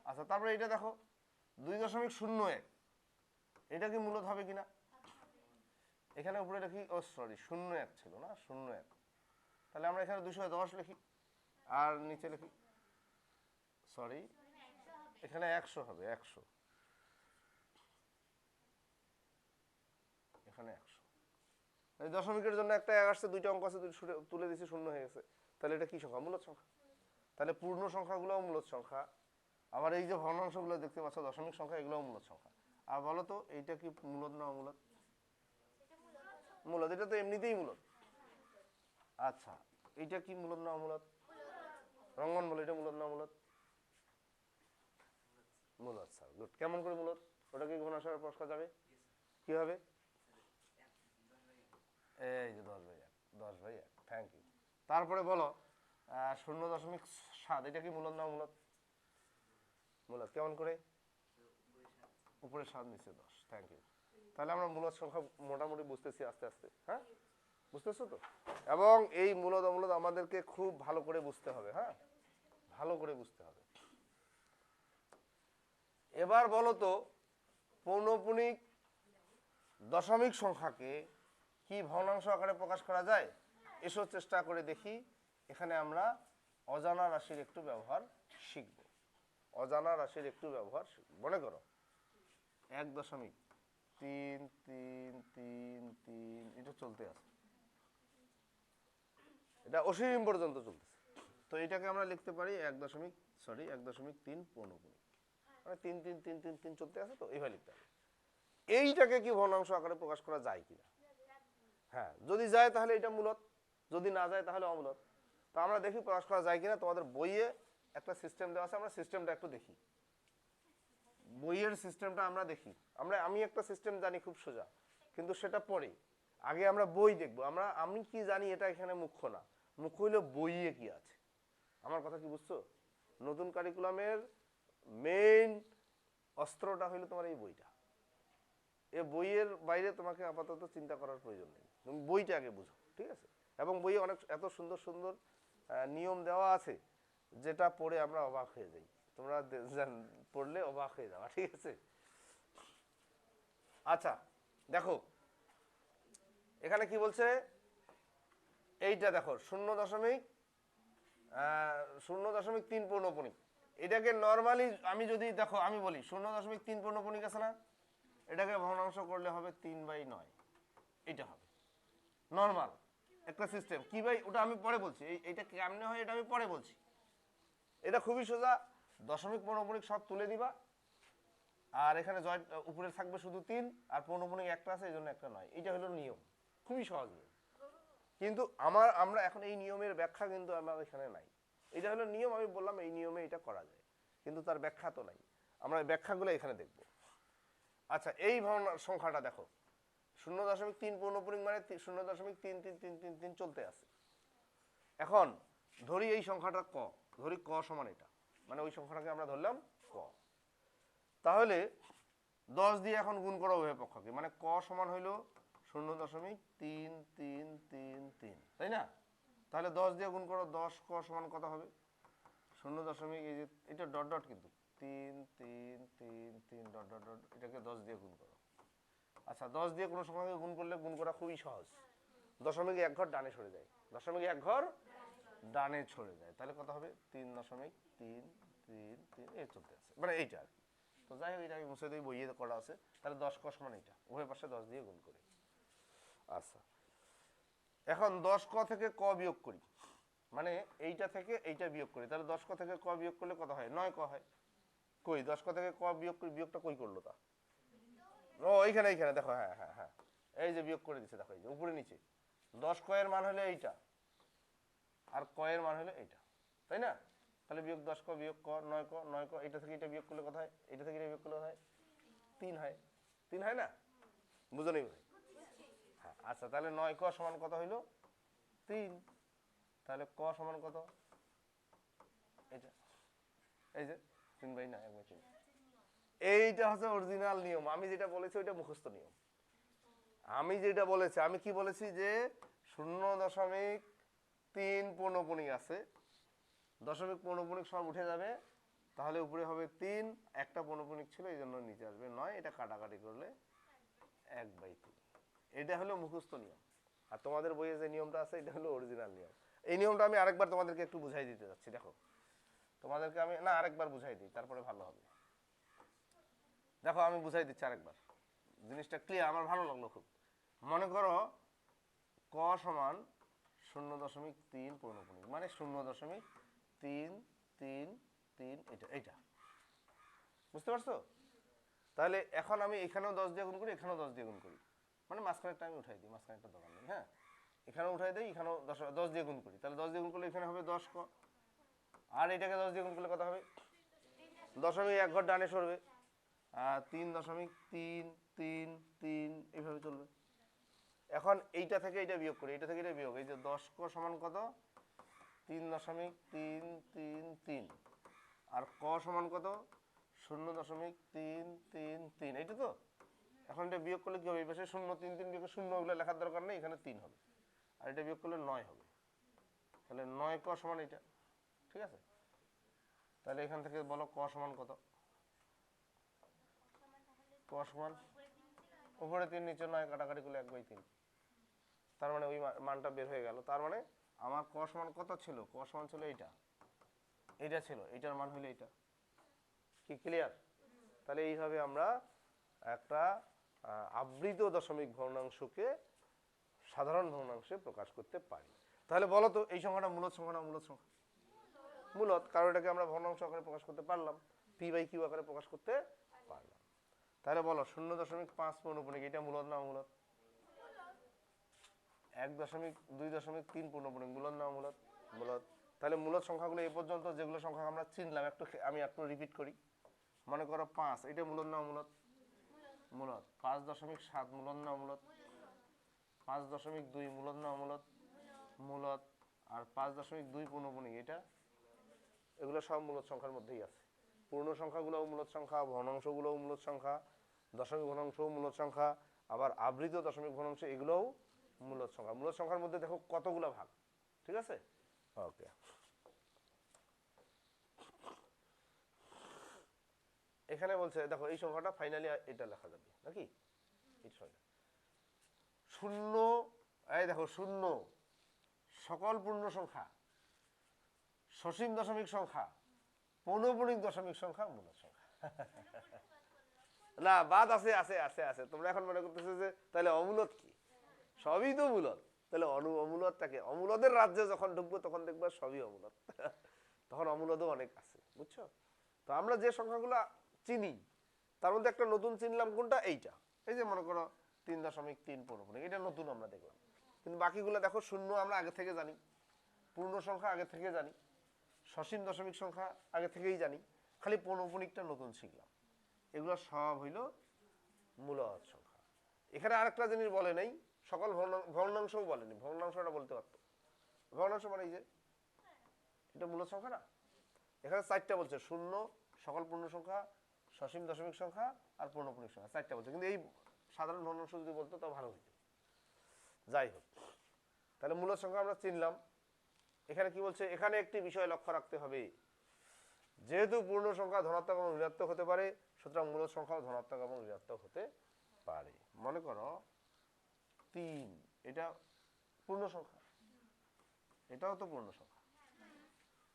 আচ্ছা তারপরে এটা দেখো 2.01, এটা কি মূলদ হবে কিনা? এখানে উপরে লিখি, ও সরি 01 ছিল না, 01, তাহলে আমরা এখানে 210 লিখি, আর নিচে লিখি, সরি এখানে 100 হবে, 100, এখানে 100, এই দশমিকের জন্য একটা 1 আসছে, দুইটা অঙ্ক আছে, তুলে দিছি, 0 হয়ে গেছে, তাহলে এটা কি সংখ্যা? মূলদ সংখ্যা। তাহলে পূর্ণ সংখ্যাগুলোও মূলদ সংখ্যা, আবার এই যে ভগ্নাংশগুলো দেখতে পাচ্ছ দশমিক সংখ্যা, এগুলোও মূলদ সংখ্যা। আর বলো তো এইটা কি মূলদ না অমূলদ? মূলদ, এটা তো এমনিতেই মূলদ। আচ্ছা এইটা কি মূলদ না অমূলদ? রঙ্গন বলে এটা মূলদ না অমূলদ? মূলদ স্যার, গুড। কেমন করে মূলদ? ওটা কি ভগ্নাংশ আকারে প্রকাশ করা যাবে? কিভাবে? এই যে 10/1, 10/1, থ্যাংক ইউ। তারপরে বলো 0.7, এটা কি মূলদ না অমূলদ? মূলদ। কেমন করে? উপরে 7, নিচে 10, থ্যাংক ইউ। তাহলে আমরা মূলদ সংখ্যা মোটামুটি বুঝতেছি আস্তে আস্তে, হ্যাঁ বুঝতেছো তো? এবং এই মূলদ অমূলদ আমাদেরকে খুব ভালো করে বুঝতে হবে, হ্যাঁ ভালো করে বুঝতে হবে। এবার বলো তো পৌনঃপুনিক দশমিক সংখ্যাকে কি ভগ্নাংশ আকারে প্রকাশ করা যায়? এসব চেষ্টা করে দেখি। এখানে আমরা অজানা রাশির একটু ব্যবহার শিখব। অজানা রাশির একটু ব্যবহার শিখব। মনে করো 1.33333 এটা চলতে আছে, এটা অসীম পর্যন্ত চলতেছে। তো এটাকে আমরা লিখতে পারি 1.3 পৌনঃপুনিক, মানে 3 চলতে আছে, তো এইভাবে লিখতে হবে। এইটাকে কি ভগ্নাংশ আকারে প্রকাশ করা যায় কিনা? হ্যাঁ, যদি যায় তাহলে এটা মূলত, যদি না যায় তাহলে অমূলত। তো আমরা দেখি প্রকাশ করা যায় কিনা। তোমাদের বইয়ে একটা সিস্টেম দেওয়া আছে, আমরা সিস্টেমটা একটু দেখি। বইয়ের সিস্টেমটা আমরা দেখি। আমি একটা সিস্টেম জানি খুব সোজা, কিন্তু সেটা পরে, আগে আমরা বই দেখবো। আমি কি জানি এটা এখানে মুখ্য না, মুখ্য হইলো বইয়ে কি আছে। আমার কথা কি বুঝছো? নতুন কারিকুলামের মেইন অস্ত্রটা হইলো তোমার এই বইটা। এই বইয়ের বাইরে তোমাকে আপাতত চিন্তা করার প্রয়োজন নেই, তুমি বইটা আগে বুঝো, ঠিক আছে? এবং বইয়ে অনেক এত সুন্দর সুন্দর নিয়ম দেওয়া আছে, যেটা পড়ে আমরা অবাক হয়ে যাই। তোমরা পড়লে অবাক হয়ে যাওয়া, ঠিক আছে? আচ্ছা দেখো এখানে কি বলছে, এইটা দেখো 0.3 পৌনঃপুনিক। এটাকে নর্মালি আমি যদি দেখো, আমি বলি 0.3 পৌনঃপুনিক আছে না, এটাকে ভগ্নাংশ করলে হবে 3/9। এটা হবে নর্মাল একটা সিস্টেম। কি ভাই ওটা আমি পরে বলছি, এইটা কেমনে হয় এটা আমি পরে বলছি। এটা খুবই সোজা, দশমিক পৌনঃপুনিক সব তুলে দিবা, আর এখানে জয়েন্ট উপরে থাকবে শুধু 3, আর পৌনঃপুনিক একটা আছে, এই জন্য একটা 9। এটা হলো নিয়ম, খুবই সহজ নিয়ম। কিন্তু আমরা এখন এই নিয়মের ব্যাখ্যা কিন্তু আমার এখানে নাই। এটা হলো নিয়ম, আমি বললাম এই নিয়মে এটা করা যায়, কিন্তু তার ব্যাখ্যা তো নাই। আমরা ব্যাখ্যাগুলো এখানে দেখব। আচ্ছা এই সংখ্যাটা দেখো 0.3 পৌনঃপুনিক মানে 0.33333 চলতে আছে। এখন ধরি এই সংখ্যাটা ক, ধরি ক সমান এটা, মানে ওই সংখ্যাটাকে আমরা ধরলাম ক। তাহলে 10 দিয়ে এখন গুণ করো উভয় পক্ষকে, মানে ক সমান হইল 0.3333, তাই না? তাহলে 10 দিয়ে গুণ করো, 10 ক সমান কত হবে? 0. এই যে এটা ডট ডট, কিন্তু 3 ডট ডট ডট, এটাকে 10 দিয়ে গুণ করো। আচ্ছা 10 দিয়ে কোনো সংখ্যাকে গুণ করলে গুণ করা খুবই সহজ। দশমিক এক ঘর ডানে সরে যায়, দশমিক এক ঘর ডানে সরে যায়, তাহলে কত হবে? 3.333 এই চলতে আছে, মানে এইটা আর কি। তো যাই হোক, এটা আমি মুছে দিই, বইয়ে করা আছে। তাহলে 10 ক সমান এইটা, উভয় পাশে 10 দিয়ে গুণ করি। আচ্ছা এখন 10 ক থেকে ক বিয়োগ করি, মানে এইটা থেকে এইটা বিয়োগ করি, তাহলে 10 ক থেকে ক বিয়োগ করলে কত হয়? 9 ক হয়। কই 10 ক থেকে ক বিয়োগ করি, বিয়োগটা কই করলো তা? ও এইখানে দেখো, হ্যাঁ হ্যাঁ হ্যাঁ, এই যে বিয়োগ করে দিচ্ছে, দেখো এই যে উপরে নিচে। 10 ক এর মান হলো এইটা, আর ক এর মান হলো এইটা, তাই না? তাহলে বিয়োগ 10 ক বিয়োগ ক, 9 ক, এটা থেকে এটা বিয়োগ করলে কত হয়? এটা থেকে এটা বিয়োগ করলে হয় 3 হয়। 3 হয় না? বুঝো নি? হ্যাঁ আচ্ছা, তাহলে 9 ক সমান কত হইল? 3। তাহলে ক সমান কত? এটা, এই যে 3/9, 1/3। এইটা হচ্ছে অরিজিনাল নিয়ম। আমি যেটা বলেছি ওইটা মুখস্থ নিয়ম। আমি যেটা বলেছি, আমি কি বলেছি যে 0.3 পৌনঃপুনিক আছে, দশমিক পৌনঃপুনিক সব উঠে যাবে, তাহলে উপরে হবে 3, একটা পৌনঃপুনিক ছিল এই জন্য নিচে আসবে 9, এটা কাটাকাটি করলে 1/3। এটা হলো মুখস্থ নিয়ম। আর তোমাদের বইয়ে যে নিয়মটা আছে এটা হলো অরিজিনাল নিয়ম। এই নিয়মটা আমি আরেকবার তোমাদেরকে একটু বুঝাই দিতে যাচ্ছি। দেখো তোমাদেরকে আমি আরেকবার বুঝাই দিই, তারপরে ভালো হবে। দেখো আমি বুঝাই দিচ্ছি আরেকবার, জিনিসটা ক্লিয়ার, আমার ভালো লাগলো খুব। মনে করো ক সমান 0.3 পৌনঃপুনিক, মানে 0.333, এটা বুঝতে পারছো? তাহলে এখন আমি এখানেও 10 দিয়ে গুণ করি, এখানেও 10 দিয়ে গুণ করি, মানে মাঝখানেরটা আমি উঠাই দিই, মাঝখানেরটা দরকার নেই। হ্যাঁ, এখানেও উঠাই দিই, এখানেও 10 দিয়ে গুণ করি, তাহলে 10 দিয়ে গুণ করলে এখানে হবে 10 ক, আর এটাকে 10 দিয়ে গুণ করলে কত হবে? দশমিক এক ঘর ডানে সরবে, 3.333 এইভাবে চলবে। এখন এইটা থেকে এইটা বিয়োগ করি, এটা থেকে এটা বিয়োগ, এই যে 10 ক সমান কত? 3.333, আর ক সমান কত? 0.333, এইটা তো। এখন এটা বিয়োগ করলে কি হবে? এই পাশে 0.33 বিয়োগ 0 ওগুলো লেখার দরকার নেই, এখানে 3 হবে, আর এটা বিয়োগ করলে 9 হবে। তাহলে 9 ক সমান এটা, ঠিক আছে? তাহলে এখান থেকে বলো ক সমান কত? ক সমান উপরে 3 নিচে 9 কাটাকাটি করলে 1/3, তার মানে ওই মানটা বের হয়ে গেল। তার মানে আমার cos মান কত ছিল? cos মান ছিল এইটা ছিল, এইটার মান হলো এইটা। কি ক্লিয়ার? তাহলে এইভাবে আমরা একটা আবৃত দশমিক ভগ্নাংশকে সাধারণ ভগ্নাংশে প্রকাশ করতে পারি। তাহলে বলো তো এই সংখ্যাটা মূলদ সংখ্যা না মূলদ সংখ্যা? মূলদ, কারণ এটাকে আমরা ভগ্নাংশ আকারে প্রকাশ করতে পারলাম, p/q আকারে প্রকাশ করতে পারলাম। তাহলে বলো 0.5 পৌনঃপুনিক এটা মূলদ না অমূলদ? 1.2.3 পৌনঃপুনিক মূলদ না অমূলদ? মূলদ। তাহলে মূলদ সংখ্যাগুলো এই পর্যন্ত যেগুলো সংখ্যা আমরা চিনলাম আমি একটু রিপিট করি। মনে করো 5, এটা মূলদ না অমূলদ? মূলদ। 5.7 মূলদ না অমূলদ? 5.2 মূলদ না অমূলদ? মূলদ। আর 5.2 পৌনঃপুনিক এটা, এগুলো সব মূলদ সংখ্যার মধ্যেই আছে। পূর্ণ সংখ্যাগুলোও মূলদ সংখ্যা, ভগ্নাংশগুলোও মূলদ সংখ্যা, দশমিক ভগ্নাংশও মূলদ সংখ্যা, আবার আবৃত দশমিক ভগ্নাংশ এগুলোও মূলদ সংখ্যা। মূলদ সংখ্যার মধ্যে দেখো কতগুলো ভাগ, ঠিক আছে? ওকে, এখানে বলছে দেখো এই সংখ্যাটা ফাইনালি এটা লেখা যাবে নাকি? এই সংখ্যা 0, এই দেখো 0 সকল পূর্ণ সংখ্যা, সসীম দশমিক সংখ্যা, পৌনঃপুনিক দশমিক সংখ্যা মূলদ সংখ্যা। না, বাদ আছে আছে আছে আছে। তোমরা এখন মনে করতেছো যে তাহলে অমূলদ কি? সবই তো মূলদ। তাহলে অমূলদটাকে, অমূলদের রাজ্যে যখন ঢুকবো তখন দেখবো সবই অমূলদ। তখন অমূলদও অনেক আছে, বুঝছো? তো আমরা যে সংখ্যাগুলো চিনি তার মধ্যে একটা নতুন চিনলাম, কোনটা? এইটা। এই যে মনে করো 3.3 পৌনঃপুনিক, এটা নতুন আমরা দেখলাম। কিন্তু বাকিগুলো দেখো 0 আমরা আগে থেকে জানি, পূর্ণ সংখ্যা আগে থেকে জানি, সসীম দশমিক সংখ্যা আগে থেকেই জানি, খালি পৌনঃপুনিকটা নতুন শিখলাম। এগুলো সব হইল মূলদ সংখ্যা। এখানে আরেকটা জিনিস বলে নাই, সকল ভগ্নাংশও বলেনি। ভগ্নাংশটা বলতে পারতো। ভগ্নাংশ মানে এই যে এটা মূলদ সংখ্যা না? এখানে 4টা বলছে, 0 সকল পূর্ণ সংখ্যা, সসীম দশমিক সংখ্যা আর পৌনঃপুনিক সংখ্যা, 4টা বলছে। কিন্তু এই সাধারণ ভগ্নাংশ যদি বলতো তাও ভালো হইতো। যাই হোক, তাহলে মূলদ সংখ্যা আমরা চিনলাম। এখানে কি বলছে? এখানে একটি বিষয় লক্ষ্য রাখতে হবে, যেহেতু পূর্ণ সংখ্যা ধনাত্মক এবং ঋণাত্মক হতে পারে, সুতরাং মূলদ সংখ্যাও ধনাত্মক এবং ঋণাত্মক হতে পারে। মনে করো 3, এটা পূর্ণ সংখ্যা, এটাও তো পূর্ণ সংখ্যা,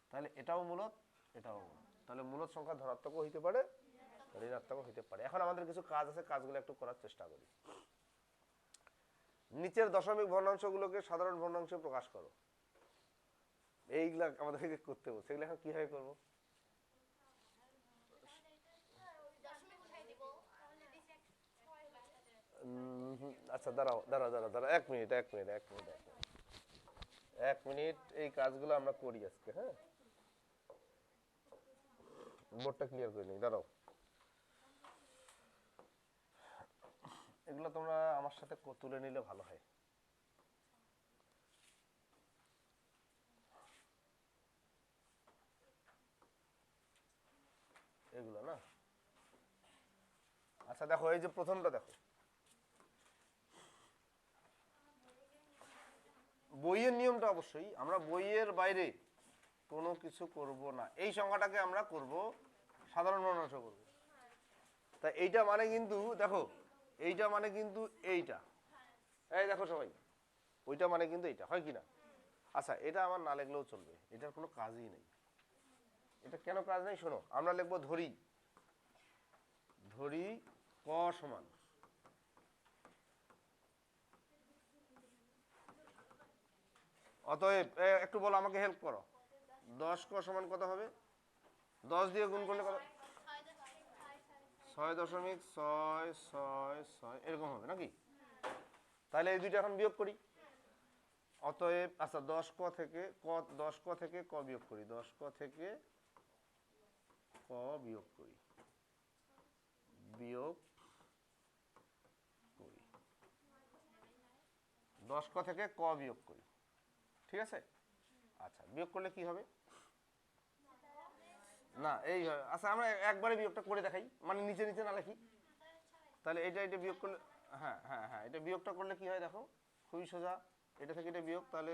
তাহলে এটাও মূলদ, এটাও মূলদ। তাহলে মূলদ সংখ্যা ধনাত্মকও হইতে পারে, ঋণাত্মকও হইতে পারে। এখন আমাদের কিছু কাজ আছে, কাজগুলো একটু করার চেষ্টা করি। নিচের দশমিক ভগ্নাংশগুলোকে সাধারণ ভগ্নাংশে প্রকাশ করো। এইগুলা আমাদেরকে করতে বলছে, এগুলো এখন কিভাবে করবো? আচ্ছা দাঁড়াও দাঁড়াও দাঁড়াও দাঁড়াও, 1 মিনিট 1 মিনিট 1 মিনিট 1 মিনিট। এই কাজগুলো আমরা করি আজকে। হ্যাঁ, বোর্ডটা ক্লিয়ার করে নিই, দাঁড়াও। এগুলো তোমরা আমার সাথে তুলে নিলে ভালো হয়। এগুলো না, আচ্ছা দেখো এই যে প্রথমটা দেখো, বইয়ের নিয়মটা অবশ্যই আমরা বইয়ের বাইরে কোনো কিছু করব না। এই সংখ্যাটাকে আমরা করব সাধারণ ভগ্নাংশ করব। তা এইটা মানে কিন্তু দেখো, এইটা মানে কিন্তু এইটা, এই দেখো সবাই, ওইটা মানে কিন্তু এইটা, হয় কি না? আচ্ছা, এটা আমার না লিখলেও চলবে, এটার কোনো কাজই নেই। এটা কেন কাজ নেই শোনো, আমরা লিখবো ধরি ধরি ক সমান, অতএব একটু বলো, আমাকে হেল্প করো, 10 ক সমান কত হবে? 10 দিয়ে গুণ করলে কত? 6.666 এরকম হবে নাকি? তাহলে এই দুইটা এখন বিয়োগ করি। অতএব আচ্ছা 10 ক থেকে ক বিয়োগ করি, 10 ক থেকে ক বিয়োগ করি, বিয়োগ করি 10 ক থেকে ক বিয়োগ করি, ঠিক আছে? আচ্ছা, বিয়োগ করলে কি হবে? না এই আচ্ছা আমরা একবারে বিয়োগটা করে দেখাই, মানে নিচে নিচে না লিখি। তাহলে এটা বিয়োগ করলে, হ্যাঁ হ্যাঁ হ্যাঁ, এটা বিয়োগটা করলে কি হয় দেখো, খুবই সোজা। এটা থেকে এটা বিয়োগ, তাহলে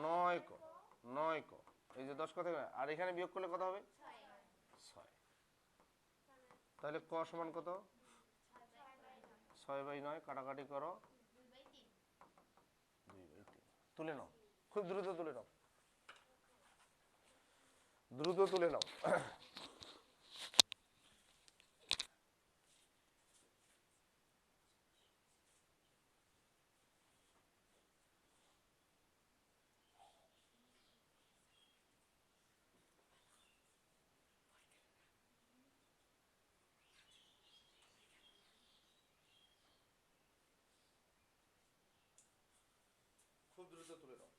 9 ক, 9 ক, এই যে 10 ক থেকে, আর এখানে বিয়োগ করলে কত হবে? 6। তাহলে ক সমান কত? 6/9 কাটাকাটি করো, 2/3 তুলে নাও, খুব দ্রুত তুলে নাও, দ্রুত তুলে নাও। খুব দ্রুত তুলে নাও।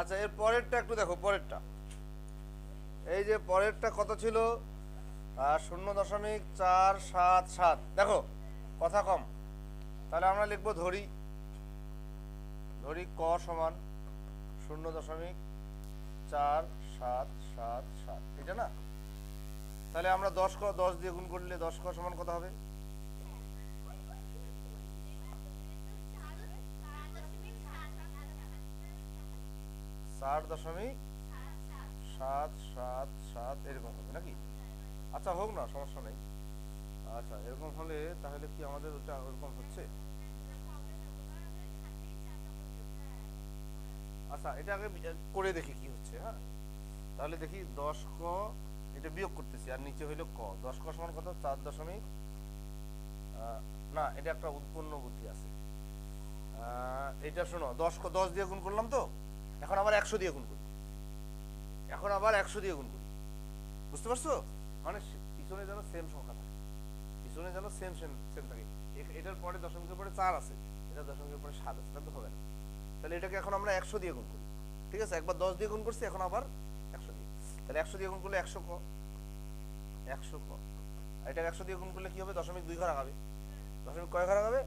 আচ্ছা, এর পরেরটা একটু দেখো, পরেরটা এই যে পরেরটা কত ছিল, 0.477, দেখো কথা কম, তাহলে আমরা লিখবো ধরি ক সমান 0.477, এটা না? তাহলে আমরা 10 দিয়ে গুণ করলে 10 ক সমান কত হবে? 4.777 এরকম হবে নাকি? আচ্ছা হোক না, সমস্যা নেই। আচ্ছা এরকম হলে তাহলে কি আমাদের ওটা ওরকম হচ্ছে? আচ্ছা এটা আগে করে দেখি কি হচ্ছে। হ্যাঁ তাহলে দেখি 10 ক, এটা বিয়োগ করতেছি আর নিচে হইলো ক, 10 ক সমান কত? 4 না, এটা একটা উৎপন্ন বুদ্ধি আছে। এটা শোনো, 10 দিয়ে গুণ করলাম তো, এখন আবার 100 দিয়ে গুণ করি, এখন আবার 100 দিয়ে গুণ করি, বুঝতে পারছো? মানে পিছনে যেন সেম সংখ্যা থাকে, পিছনে যেন সেম থাকে। এটার পরে দশমিকের পরে 4 আছে, এটা দশমিকের পরে 7 আছে, তাহলে হবে না। তাহলে এটাকে এখন আমরা 100 দিয়ে গুণ করি, ঠিক আছে? একবার 10 দিয়ে গুণ করছি, এখন আবার 100 দিয়ে, তাহলে 100 দিয়ে গুণ করলে 100 ক, 100 ক, আর এটাকে 100 দিয়ে গুণ করলে কি হবে? দশমিক 2 ঘর আগাবে, দশমিক কয় ঘর আগাবে?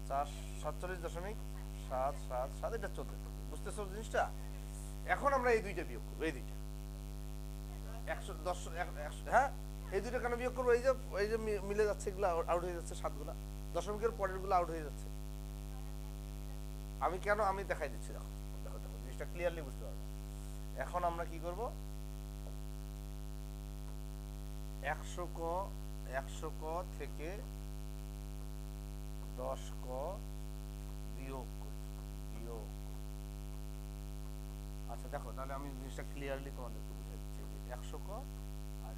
47.777, এটা চলতে থাকবে, বুঝতেছো জিনিসটা? এখন আমরা এই দুইটা বিয়োগ করবো, এই দুইটা 110, হ্যাঁ এই দুইটা কেন বিয়োগ করবো? এই যে মিলে যাচ্ছে, এগুলো আউট হয়ে যাচ্ছে, 7 গুলা দশমিকের পরের গুলো আউট হয়ে যাচ্ছে। আমি দেখাই দিচ্ছি, দেখো দেখো দেখো জিনিসটা ক্লিয়ারলি বুঝতে পারবে। এখন আমরা কি করব? 100 ক থেকে 10 ক বিয়োগ করি, আচ্ছা দেখো, তাহলে আমি জিনিসটা ক্লিয়ারলি তোমাদেরকে বুঝিয়ে দিচ্ছি। 100 ক আর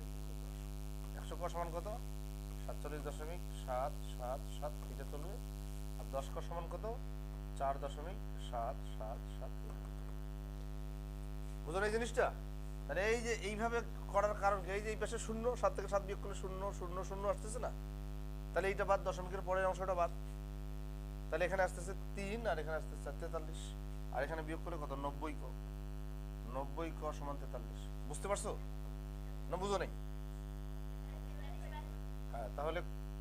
100 ক সমান কত? 47.777, এটা চলবে। আর 10 ক সমান কত? 4.777, বুঝো এই জিনিসটা? তাহলে এই যে এইভাবে করার কারণ কি? এই যে এই পাশে 0, 7 থেকে 7 বিয়োগ করলে 0 0 0 আসতেছে না? তাহলে এইটা বাদ, দশমিকের পরের অংশটা বাদ, তাহলে এখানে আসতেছে 3 আর এখানে আসতেছে 43, আর এখানে বিয়োগ করে কত? 90 ক, 90 ক সমান 43, বুঝতে পারছো না? বুঝো নাই? হ্যাঁ তাহলে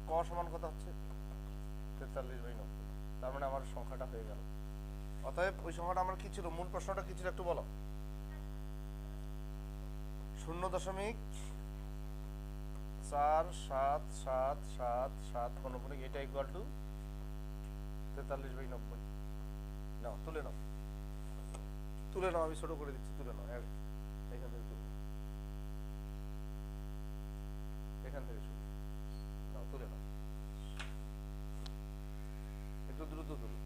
ক সমান কত হচ্ছে? 43/90, তার মানে আমার সংখ্যাটা হয়ে গেল। অতএব ওই সংখ্যাটা আমার কি ছিল? মূল প্রশ্নটা কি ছিল একটু বলো। 0.47777 এটা ইকুয়াল টু 43/90। নাও তুলে নাও, তুলে নাও, আমি ছোট করে দিচ্ছি, তুলে নাও, এখান থেকে তুলে, এখান থেকে শুরু, নাও তুলে নাও, একটু দ্রুত তুলো।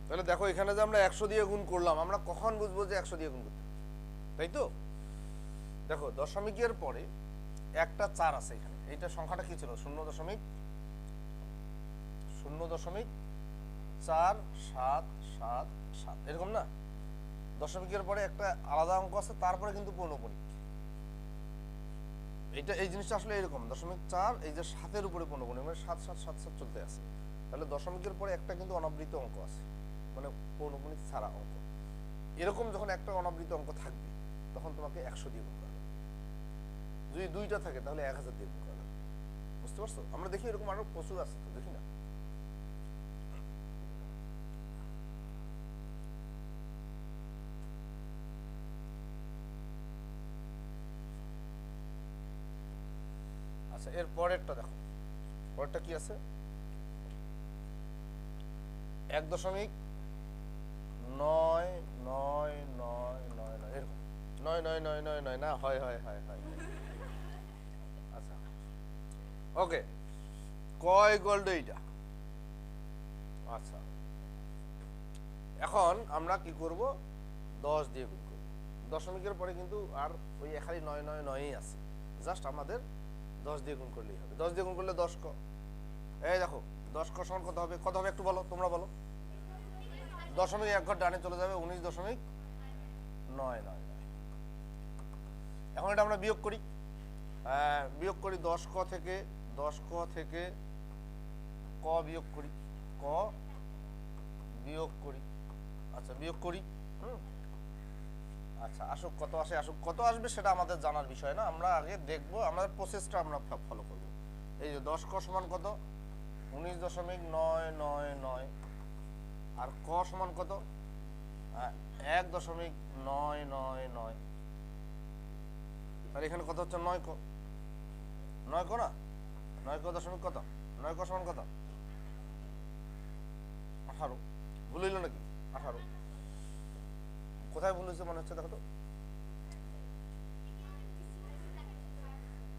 তাহলে দেখো এখানে যে আমরা 100 দিয়ে গুণ করলাম, আমরা কখন বুঝবো যে 100 দিয়ে গুণ করতে, তাই তো? দেখো দশমিকের পরে একটা 4 আছে এখানে, এইটা সংখ্যাটা কি ছিল? 0.04777, এরকম না? দশমিকের পরে একটা আলাদা অঙ্ক আছে, তারপরে কিন্তু পৌনঃপুনিক। এটা এই জিনিসটা আসলে এরকম, 0.4 এই যে 7-এর উপরে পৌনঃপুনিক, মানে 7 চলতে আছে। তাহলে দশমিকের পরে একটা কিন্তু অনাবৃত অঙ্ক আছে, মানে পৌনঃপুনিক ছাড়া অঙ্ক। এরকম যখন একটা অনাবৃত অঙ্ক থাকবে, তখন তোমাকে 100 দিয়ে গুণ করা লাগবে। যদি দুইটা থাকে তাহলে 1000 দিয়ে গুণ করা লাগবে, বুঝতে পারছো? আমরা দেখি এরকম আরো প্রচুর আছে, তো দেখি না? আচ্ছা, এর পরেরটা দেখো, পরেরটা কি আছে, 1.99999 এরকম, 99999 না, হয় হয় হয় হয়। আচ্ছা ওকে, কয় গোল্ড এইটা। আচ্ছা, এখন আমরা কি করব, 10 দিয়ে গুণ করব। দশমিকের পরে কিন্তু আর ওই খালি 999ই আছে, জাস্ট আমাদের 10 দিয়ে গুণ করলেই হবে। 10 দিয়ে গুণ করলে 10 ক, এই দেখো 10 ক সমান কত হবে, কত হবে একটু বলো, তোমরা বলো। দশমিক এক ঘর ডানে চলে যাবে, 19.999। এখন এটা আমরা বিয়োগ করি, বিয়োগ করি 10 ক থেকে, 10 ক থেকে ক বিয়োগ করি, ক বিয়োগ করি। আচ্ছা বিয়োগ করি, আচ্ছা আসুক কত আসে, আসুক কত আসবে সেটা আমাদের জানার বিষয় না, আমরা আগে দেখব, আমাদের প্রসেসটা আমরা ফলো করব। এই যে 10 ক সমান কত, 19.999, আর ক সমান কত, 1.999। তাহলে এখানে কত হচ্ছে, 9 ক, 9 ক না, 9 ক দশমিক কত, 9 ক সমান কত, 18। ভুল হইল নাকি, 18। কোথায় ভুল হয়েছে মনে হচ্ছে, দেখো তো,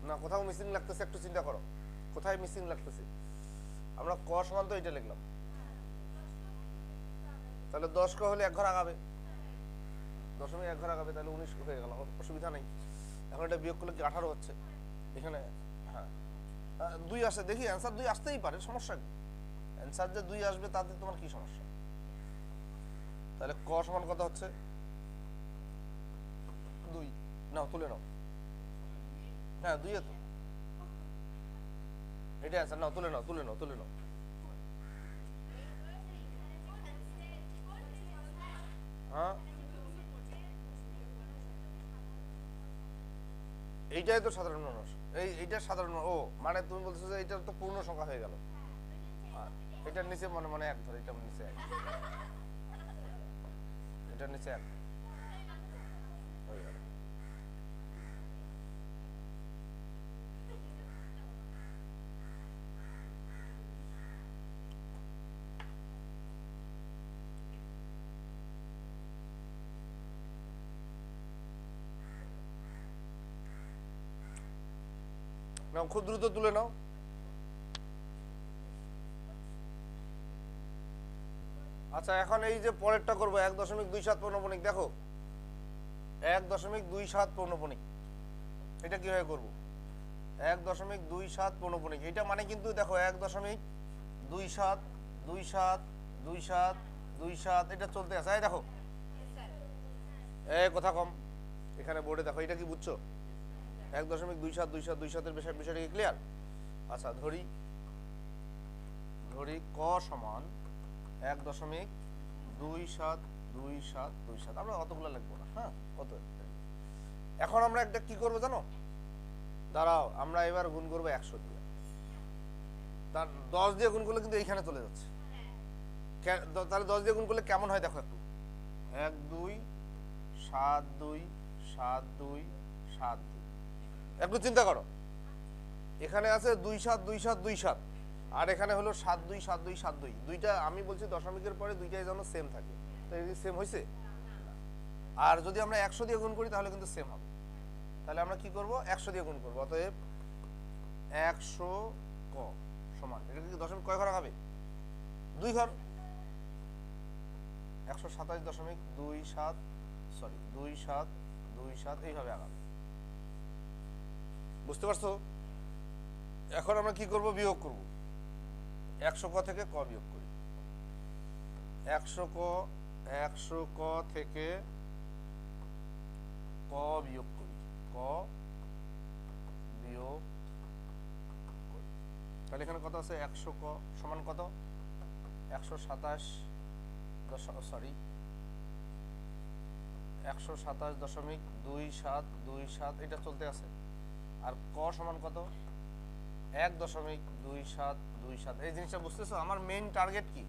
না কোথাও মিসিং লাগতেছে, একটু চিন্তা করো কোথায় মিসিং লাগতেছে। আমরা ক সমান তো এটা লিখলাম, তাহলে 10 ক হলে এক ঘর আগাবে, দশমিক এক ঘর আগাবে, তাহলে 19 হয়ে গেল, অসুবিধা নেই। এখন এটা বিয়োগ করলে কি 18 হচ্ছে এখানে, হ্যাঁ 2 আসে, দেখি অ্যান্সার 2 আসতেই পারে, সমস্যা কি, অ্যান্সার যে 2 আসবে তাতে তোমার কি সমস্যা। তাহলে ক সমান কত হচ্ছে, 2, নাও তুলে নাও, হ্যাঁ 2 তো এটা অ্যান্সার, নাও তুলে নাও, তুলে নাও, তুলে নাও। হ্যাঁ এইটাই তো সাধারণ মানুষ, এইটা সাধারণ, ও মানে তুমি বলছো যে এটা তো পূর্ণ সংখ্যা হয়ে গেল, এটার নিচে মনে মনে এক ধরে, এটার নিচে এক, এটার নিচে এক হয়ে গেল। নাও খুব দ্রুত তুলে নাও। আচ্ছা এখন এই যে পরেরটা করবো, 1.27 পৌনঃপুনিক, দেখো 1.27 পৌনঃপুনিক, এটা কিভাবে করবো, 1.27 পৌনঃপুনিক, এটা মানে কিন্তু দেখো 1.2727272727 এটা চলতে আছে, এই দেখো কথা কম, এখানে বোর্ডে দেখো, এটা কি বুঝছো, 1.272727 বিষয়টা কি ক্লিয়ার। আচ্ছা ধরি ক সমান 1.272727, আমরা অতগুলো লিখবো না, হ্যাঁ কত। এখন আমরা একটা কি করবো জানো, দাঁড়াও, আমরা এবার গুণ করবো 100 দিয়ে, তার 10 দিয়ে গুণ করলে কিন্তু এইখানে চলে যাচ্ছে, তাহলে 10 দিয়ে গুণ করলে কেমন হয় দেখো একটু, 1 2 7 2 7 2 7 2, একটু চিন্তা করো, এখানে আছে 272727, আর এখানে হলো 727272, দুইটা আমি বলছি দশমিকের পরে দুইটাই যেন সেম থাকে, তো এই সেম হয়েছে। আর যদি আমরা 100 দিয়ে গুণ করি তাহলে কিন্তু সেম হবে, তাহলে আমরা কি করব, 100 দিয়ে গুণ করব, অতএব 100 ক সমান, এটা কি দশমিক কয় ঘর আগাবে, 2 ঘর, 127.27 এইভাবে আগাবে, বুঝতে পারছো। এখন আমরা কি করব, বিয়োগ করব, 100 ক থেকে ক বিয়োগ করি, 100 ক থেকে ক বিয়োগ করি, ক বিয়োগ করি, তাহলে এখানে কত আছে, 100 ক সমান কত, 127.27 এটা চলতে আছে, আর ক সমান কত, 1.2727, এই জিনিসটা বুঝতেছো। আমার মেইন টার্গেট কি,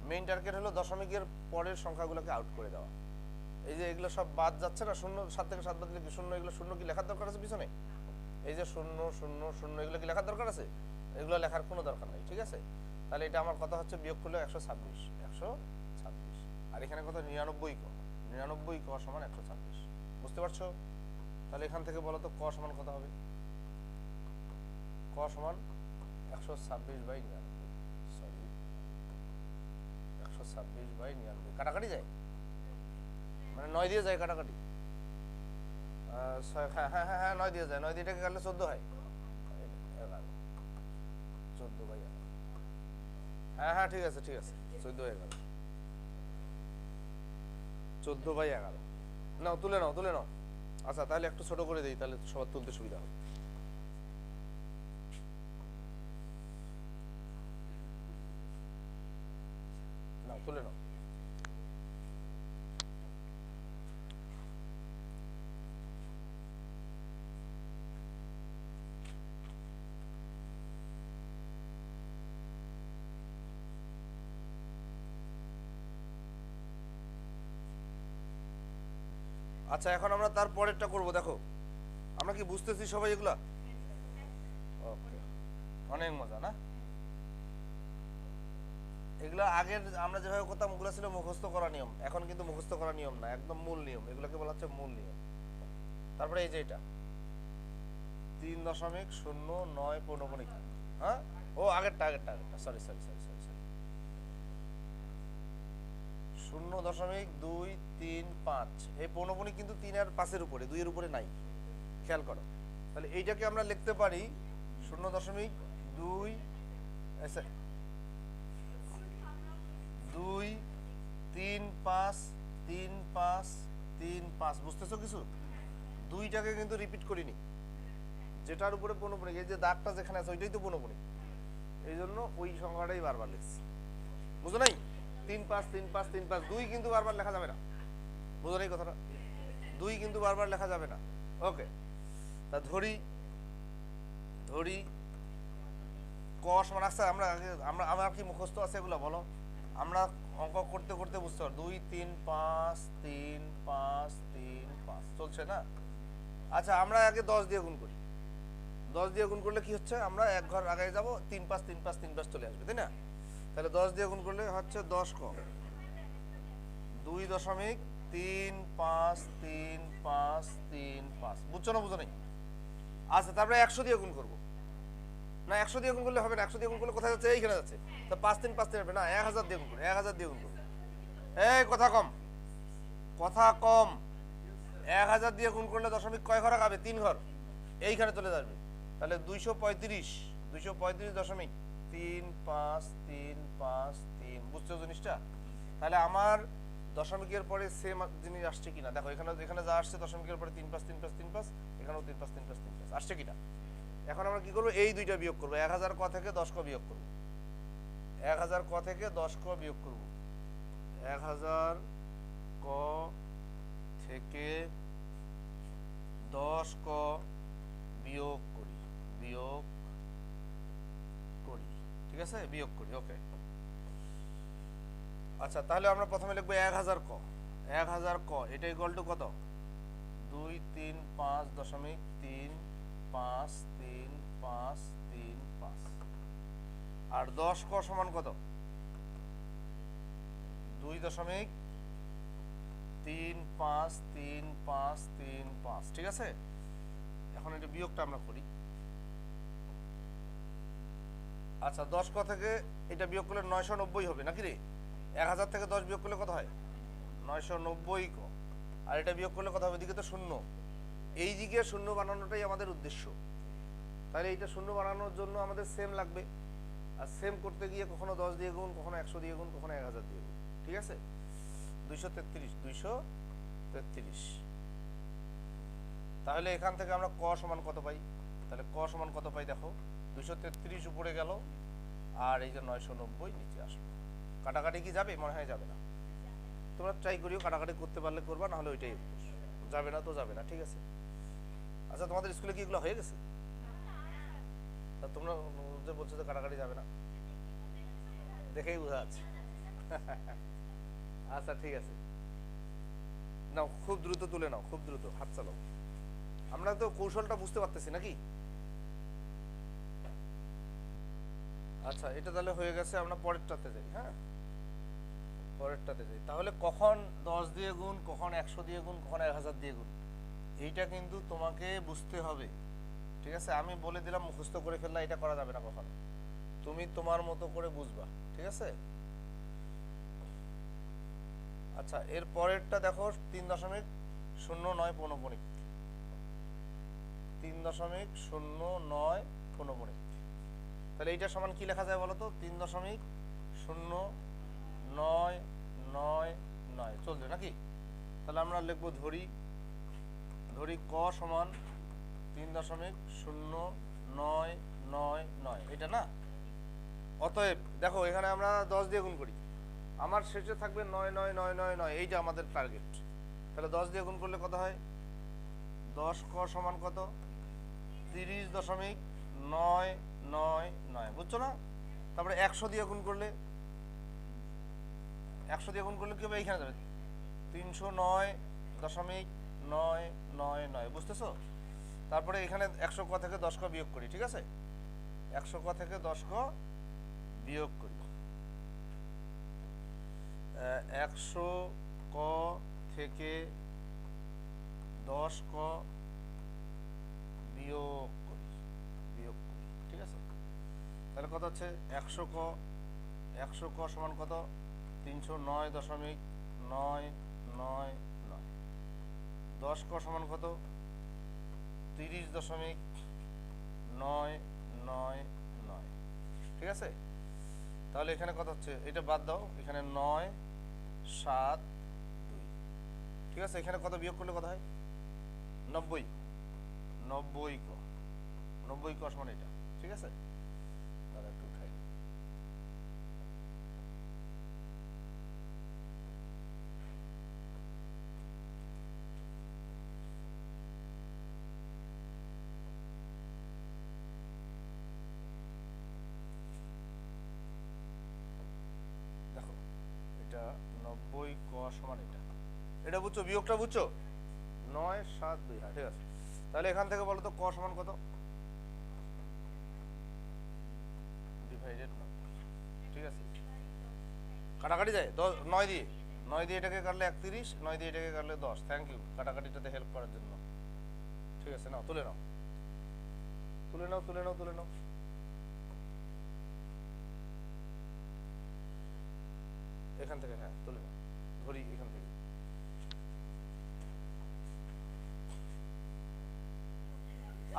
মেইন টার্গেট হলো দশমিকের পরের সংখ্যাগুলোকে আউট করে দেওয়া। এই যে এগুলো সব বাদ যাচ্ছে না, 0 7 থেকে 7 বাদ দিলে কি 0, এগুলো 0 কি লেখার দরকার আছে পিছনে, এই যে 0 0 0 এগুলো কি লেখার দরকার আছে? এগুলো লেখার কোনো দরকার নেই, ঠিক আছে? তাহলে এটা আমার কথা হচ্ছে বিয়োগ করলে 126 126, আর এখানে কত 99 ক, 99 ক সমান 126, বুঝতে পারছো? তাহলে এখান থেকে বলো তো ক সমান কত হবে? ক সমান 126/99, সরি 126/99, কাটাকাটি যায় মানে 9 দিয়ে যায় কাটাকাটি, হ্যাঁ হ্যাঁ হ্যাঁ হ্যাঁ 9 দিয়ে যায়, 9 দিয়ে এটাকে কাটলে 14 হয়, 11 14/11, হ্যাঁ হ্যাঁ ঠিক আছে ঠিক আছে 14/11, 14/11, নাও তুলে নাও তুলে নাও। আচ্ছা তাহলে একটু ছোট করে দিই, তাহলে সবার তুলতে সুবিধা হবে। নাও তুলে নাও। আচ্ছা এখন আমরা তার পরেরটা করব, দেখো আমরা কি বুঝতেছি সবাই এগুলা? ওকে, অনেক মজা না? এগুলো আগের আমরা যেভাবে করতাম ওগুলো ছিল মুখস্থ করা নিয়ম, এখন কিন্তু মুখস্থ করা নিয়ম না, একদম মূল নিয়ম, এগুলোকে বলা হচ্ছে মূল নিয়ম। তারপরে এই যে এটা 3.09 পৌনঃপুনিক, হ্যাঁ ও আগেরটা sorry sorry sorry sorry sorry 0.235, এই পৌনঃপুনিক কিন্তু 3 আর 5 এর উপরে, 2 এর উপরে নাই, খেয়াল করো। তাহলে এইটাকে আমরা লিখতে পারি 0.2 2 3 5 3 5 3 5, বুঝতেছো কিছু? দুইটাকে কিন্তু রিপিট করিনি, যেটার উপরে পৌনঃপুনিক, এই যে দাগটা যেখানে আছে ওইটাই তো পৌনঃপুনিক, এই জন্য ওই সংখ্যাটাই বারবার লিখছি, বুঝো নাই? 3 5 3 5 3 5, 2 কিন্তু বারবার লেখা যাবে না, বুঝো নাই কথাটা? 2 কিন্তু বারবার লেখা যাবে না। ওকে, তা ধরি ক সমান, আচ্ছা আমার কি মুখস্থ আছে এগুলো বলো? আমরা অঙ্ক করতে করতে বুঝতে পারো 2 3 5 3 5 3 5 চলছে না? আচ্ছা আমরা আগে 10 দিয়ে গুণ করি, 10 দিয়ে গুণ করলে কি হচ্ছে, আমরা এক ঘর আগে যাব, 3 5 3 5 3 5 চলে আসবে, তাই না? তাহলে 10 দিয়ে গুণ করলে হচ্ছে 10 ক 2.353535, বুঝছো না বুঝো নাই? আচ্ছা তারপরে 100 দিয়ে গুণ করবো না, 100 দিয়ে গুণ করলে হবে না, 100 দিয়ে গুণ করলে কোথায় যাচ্ছে? এইখানে যাচ্ছে, তো 5 3 5 3 হবে না, 1000 দিয়ে গুণ করবো, 1000 দিয়ে গুণ করবো, এই কথা কম 1000 দিয়ে গুণ করলে দশমিক কয় ঘর আগাবে? 3 ঘর, এইখানে চলে যাবে, তাহলে 235.35353, বুঝছো জিনিসটা? তাহলে আমার দশমিকের পরে সেম জিনিস আসছে কিনা দেখো, এখানে যা আসছে দশমিকের পরে 3 5 3 5 3 5, এখানেও 3 5 3 5 3 5 আসছে কিনা? এখন আমরা কি করবো? এই দুইটা বিয়োগ করবো, 1000 ক থেকে 10 ক বিয়োগ করবো, 1000 ক থেকে 10 ক বিয়োগ করবো, 1000 ক থেকে 10 ক বিয়োগ করি, ঠিক আছে, বিয়োগ করি। ওকে, আচ্ছা তাহলে আমরা প্রথমে লিখবো 1000 ক, 1000 ক এটা ইকুয়াল টু কত? 235.35335, আর 10 ক সমান কত? 2.353535, ঠিক আছে? এখন এটা বিয়োগটা আমরা করি। আচ্ছা 10 ক থেকে এটা বিয়োগ করলে 990 হবে নাকি রে? 1000 থেকে 10 বিয়োগ করলে কত হয়? 990 ক, আর এটা বিয়োগ করলে কত হবে? এদিকে তো শূন্য, এই দিকে শূন্য বানানোটাই আমাদের উদ্দেশ্য, তাহলে এইটা শূন্য বানানোর জন্য আমাদের সেম লাগবে, আর সেম করতে গিয়ে কখনো 10 দিয়ে গুণ, কখনো 100 দিয়ে গুণ, কখনো 1000 দিয়ে গুণ, ঠিক আছে? 233, তাহলে এখান থেকে আমরা ক সমান কত পাই? তাহলে ক সমান কত পাই দেখো, 233 উপরে গেল, আর এই যে 990 নিচে আসলো। কাটাকাটি কি যাবে? মনে হয় যাবে না, তোমরা ট্রাই করিও, কাটাকাটি করতে পারলে করবা, না হলে ওইটাই যাবে না তো যাবে না, ঠিক আছে? আচ্ছা তোমাদের স্কুলে কি এগুলো হয়ে গেছে? তা তোমরা যে বলছো যে কাটাকাটি যাবে না, দেখেই বোঝা যাচ্ছে। আচ্ছা ঠিক আছে, নাও খুব দ্রুত তুলে নাও, খুব দ্রুত হাত চালাও। আমরা তো কৌশলটা বুঝতে পারতেছি নাকি? আচ্ছা, এটা তাহলে হয়ে গেছে, আমরা পরেরটাতে যাই। হ্যাঁ, পরেরটাতে যাই। তাহলে কখন 10 দিয়ে গুণ, কখন 100 দিয়ে গুণ, কখন 1000 দিয়ে গুণ, এইটা কিন্তু তোমাকে বুঝতে হবে। ঠিক আছে, আমি বলে দিলাম মুখস্থ করে ফেললা, এটা করা যাবে না কখনো। তুমি তোমার মতো করে বুঝবা। ঠিক আছে। আচ্ছা, এর পরেরটা দেখো 3.09 পৌনঃপুনিক। 3.09 পৌনঃপুনিক। তাহলে এইটা সমান কি লেখা যায় বলো তো? 3.0999 চলছে নাকি? তাহলে আমরা লিখবো ধরি ক সমান 3.0999, এটা না? অতএব দেখো এখানে আমরা 10 দিয়ে গুণ করি, আমার শেষে থাকবে 99999, এইটা আমাদের টার্গেট। তাহলে 10 দিয়ে গুণ করলে কত হয়? 10 ক সমান কত? 30.999, বুঝছো না? তারপরে 100 দিয়ে গুণ করলে, 100 দিয়ে গুণ করলে কি হবে? এইখানে যাবে 309.999, বুঝতেছো? তারপরে এখানে 100 ক থেকে 10 ক বিয়োগ করি। ঠিক আছে, 100 ক থেকে 10 ক বিয়োগ করি। 100 ক থেকে 10 ক বিয়োগ করি। ঠিক আছে, তাহলে কত হচ্ছে? 100 ক সমান কত? 309.999। 10 ক সমান কত? 30.999। ঠিক আছে, তাহলে এখানে কত হচ্ছে? এটা বাদ দাও, এখানে 972। ঠিক আছে, এখানে কত বিয়োগ করলে কত হয়? 90। 90 ক সমান এটা। ঠিক আছে, তাহলে একটু উঠাই। দেখো এটা 90 ক সমান এটা বুঝছো? বিয়োগটা বুঝছো? 972। হ্যাঁ, ঠিক আছে। তাহলে এখান থেকে বলো তো ক সমান কত? ডিভাইডেড 90। ঠিক আছে, কাটাকাটি যায় 9 দিয়ে, 9 দিয়ে এটাকে কাটলে 31, 9 দিয়ে এটাকে কাটলে 10। থ্যাংক ইউ কাটাকাটিটাতে হেল্প করার জন্য। ঠিক আছে, নাও তুলে নাও। এখান থেকে, হ্যাঁ তুলে নাও, ধরি এখান থেকে।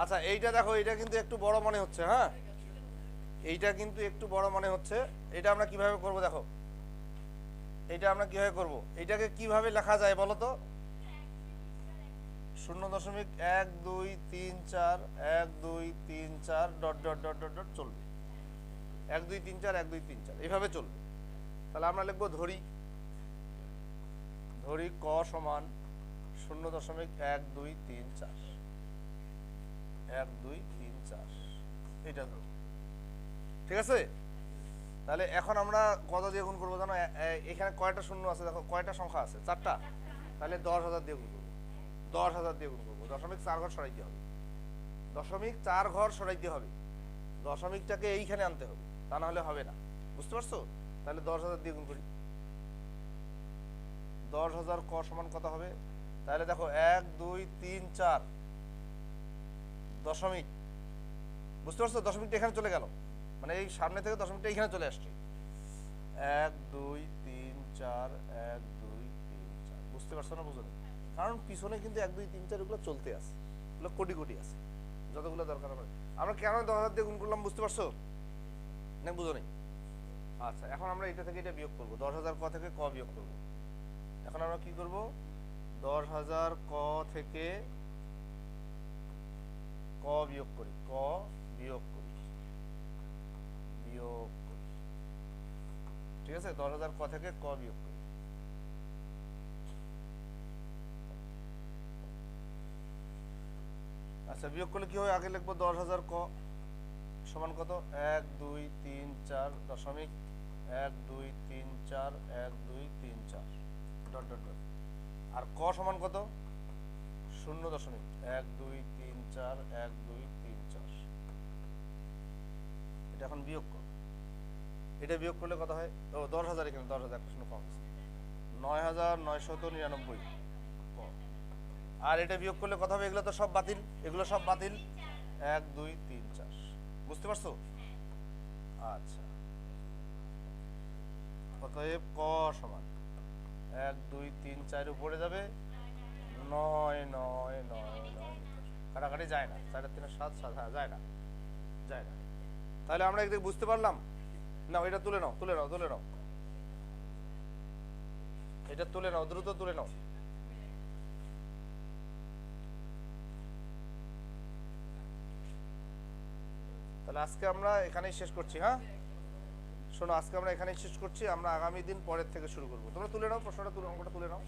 আচ্ছা, এইটা দেখো, এইটা কিন্তু একটু বড় মনে হচ্ছে। হ্যাঁ, এইটা কিন্তু একটু বড় মনে হচ্ছে। এটা আমরা কিভাবে করব দেখো, এটা আমরা কিভাবে করব? এটাকে কিভাবে লেখা যায় বলো তো? 0.1234 1234 dot dot dot dot dot চলবে। 1234 1234 এইভাবে চলবে। তাহলে আমরা লিখবো ধরি ক সমান 0.1234 1234, এটা ধরো। ঠিক আছে, তাহলে এখন আমরা কত দিয়ে গুণ করবো জানো? এখানে কয়টা শূন্য আছে দেখো, কয়টা সংখ্যা আছে? 4টা। তাহলে 10,000 দিয়ে গুণ করবো। 10,000 দিয়ে গুণ করবো। 0.4 ঘর সরাইতে হবে। 0.4 ঘর সরাইতে হবে। দশমিকটাকে এইখানে আনতে হবে, তা না হলে হবে না। বুঝতে পারছো? তাহলে 10,000 দিয়ে গুণ করি। 10,000 ক সমান কত হবে? তাহলে দেখো 1 2 3 4 দশমিক। বুঝতে পারছো? দশমিকটা এখানে চলে গেল, মানে এই সামনে থেকে দশমিকটা এখানে চলে আসছে। 1 2 3 4 1 2 3 4। বুঝতে পারছো না? বুঝো না? কারণ পিছনে কিন্তু 1 2 3 4 এগুলো চলতে আছে, এগুলো কোটি কোটি আছে, যতগুলো দরকার হবে। আমরা কেন 10,000 দিয়ে গুণ করলাম বুঝতে পারছো না? বুঝো নি? আচ্ছা, এখন আমরা এটা থেকে এটা বিয়োগ করবো। 10,000 ক থেকে ক বিয়োগ করবো। এখন আমরা কি করব? 10,000 ক থেকে ক বিয়োগ করি। ঠিক আছে, 10,000 ক থেকে ক বিয়োগ করি। আচ্ছা, বিয়োগ করলে কি হয়? আগে লিখবো 10,000 ক সমান কত? 1 2 3 4 দশমিক 1 2 3 4 1 2 3 4 ডট ডট ডট। আর ক সমান কত? 0.1234 1234 এটা এখন বিয়োগ কর। এটা বিয়োগ করলে কত হয়? ও 10,000, এখানে 10,000 একটা শূন্য কম আছে, 9,999 কম। আর এটা বিয়োগ করলে কত হবে? এগুলো তো সব বাতিল, এগুলো সব বাতিল। 1 2 3 4, বুঝতে পারছো? আচ্ছা, অতএব ক সমান 1 2 3 4 উপরে যাবে 9 9 9 9, কাটাকাটি যায় না, 4 3 7 7, হ্যাঁ যায় না, যায় না। তাহলে আমরা একদিকে বুঝতে পারলাম। নাও এটা তুলে নাও, তুলে নাও, তুলে নাও, এটা তুলে নাও, দ্রুত তুলে নাও। তাহলে আজকে আমরা এখানেই শেষ করছি। হ্যাঁ শোনো, আজকে আমরা এখানেই শেষ করছি, আমরা আগামী দিন পরের থেকে শুরু করবো। তোমরা তুলে নাও প্রশ্নটা, তুলে অঙ্কটা তুলে নাও।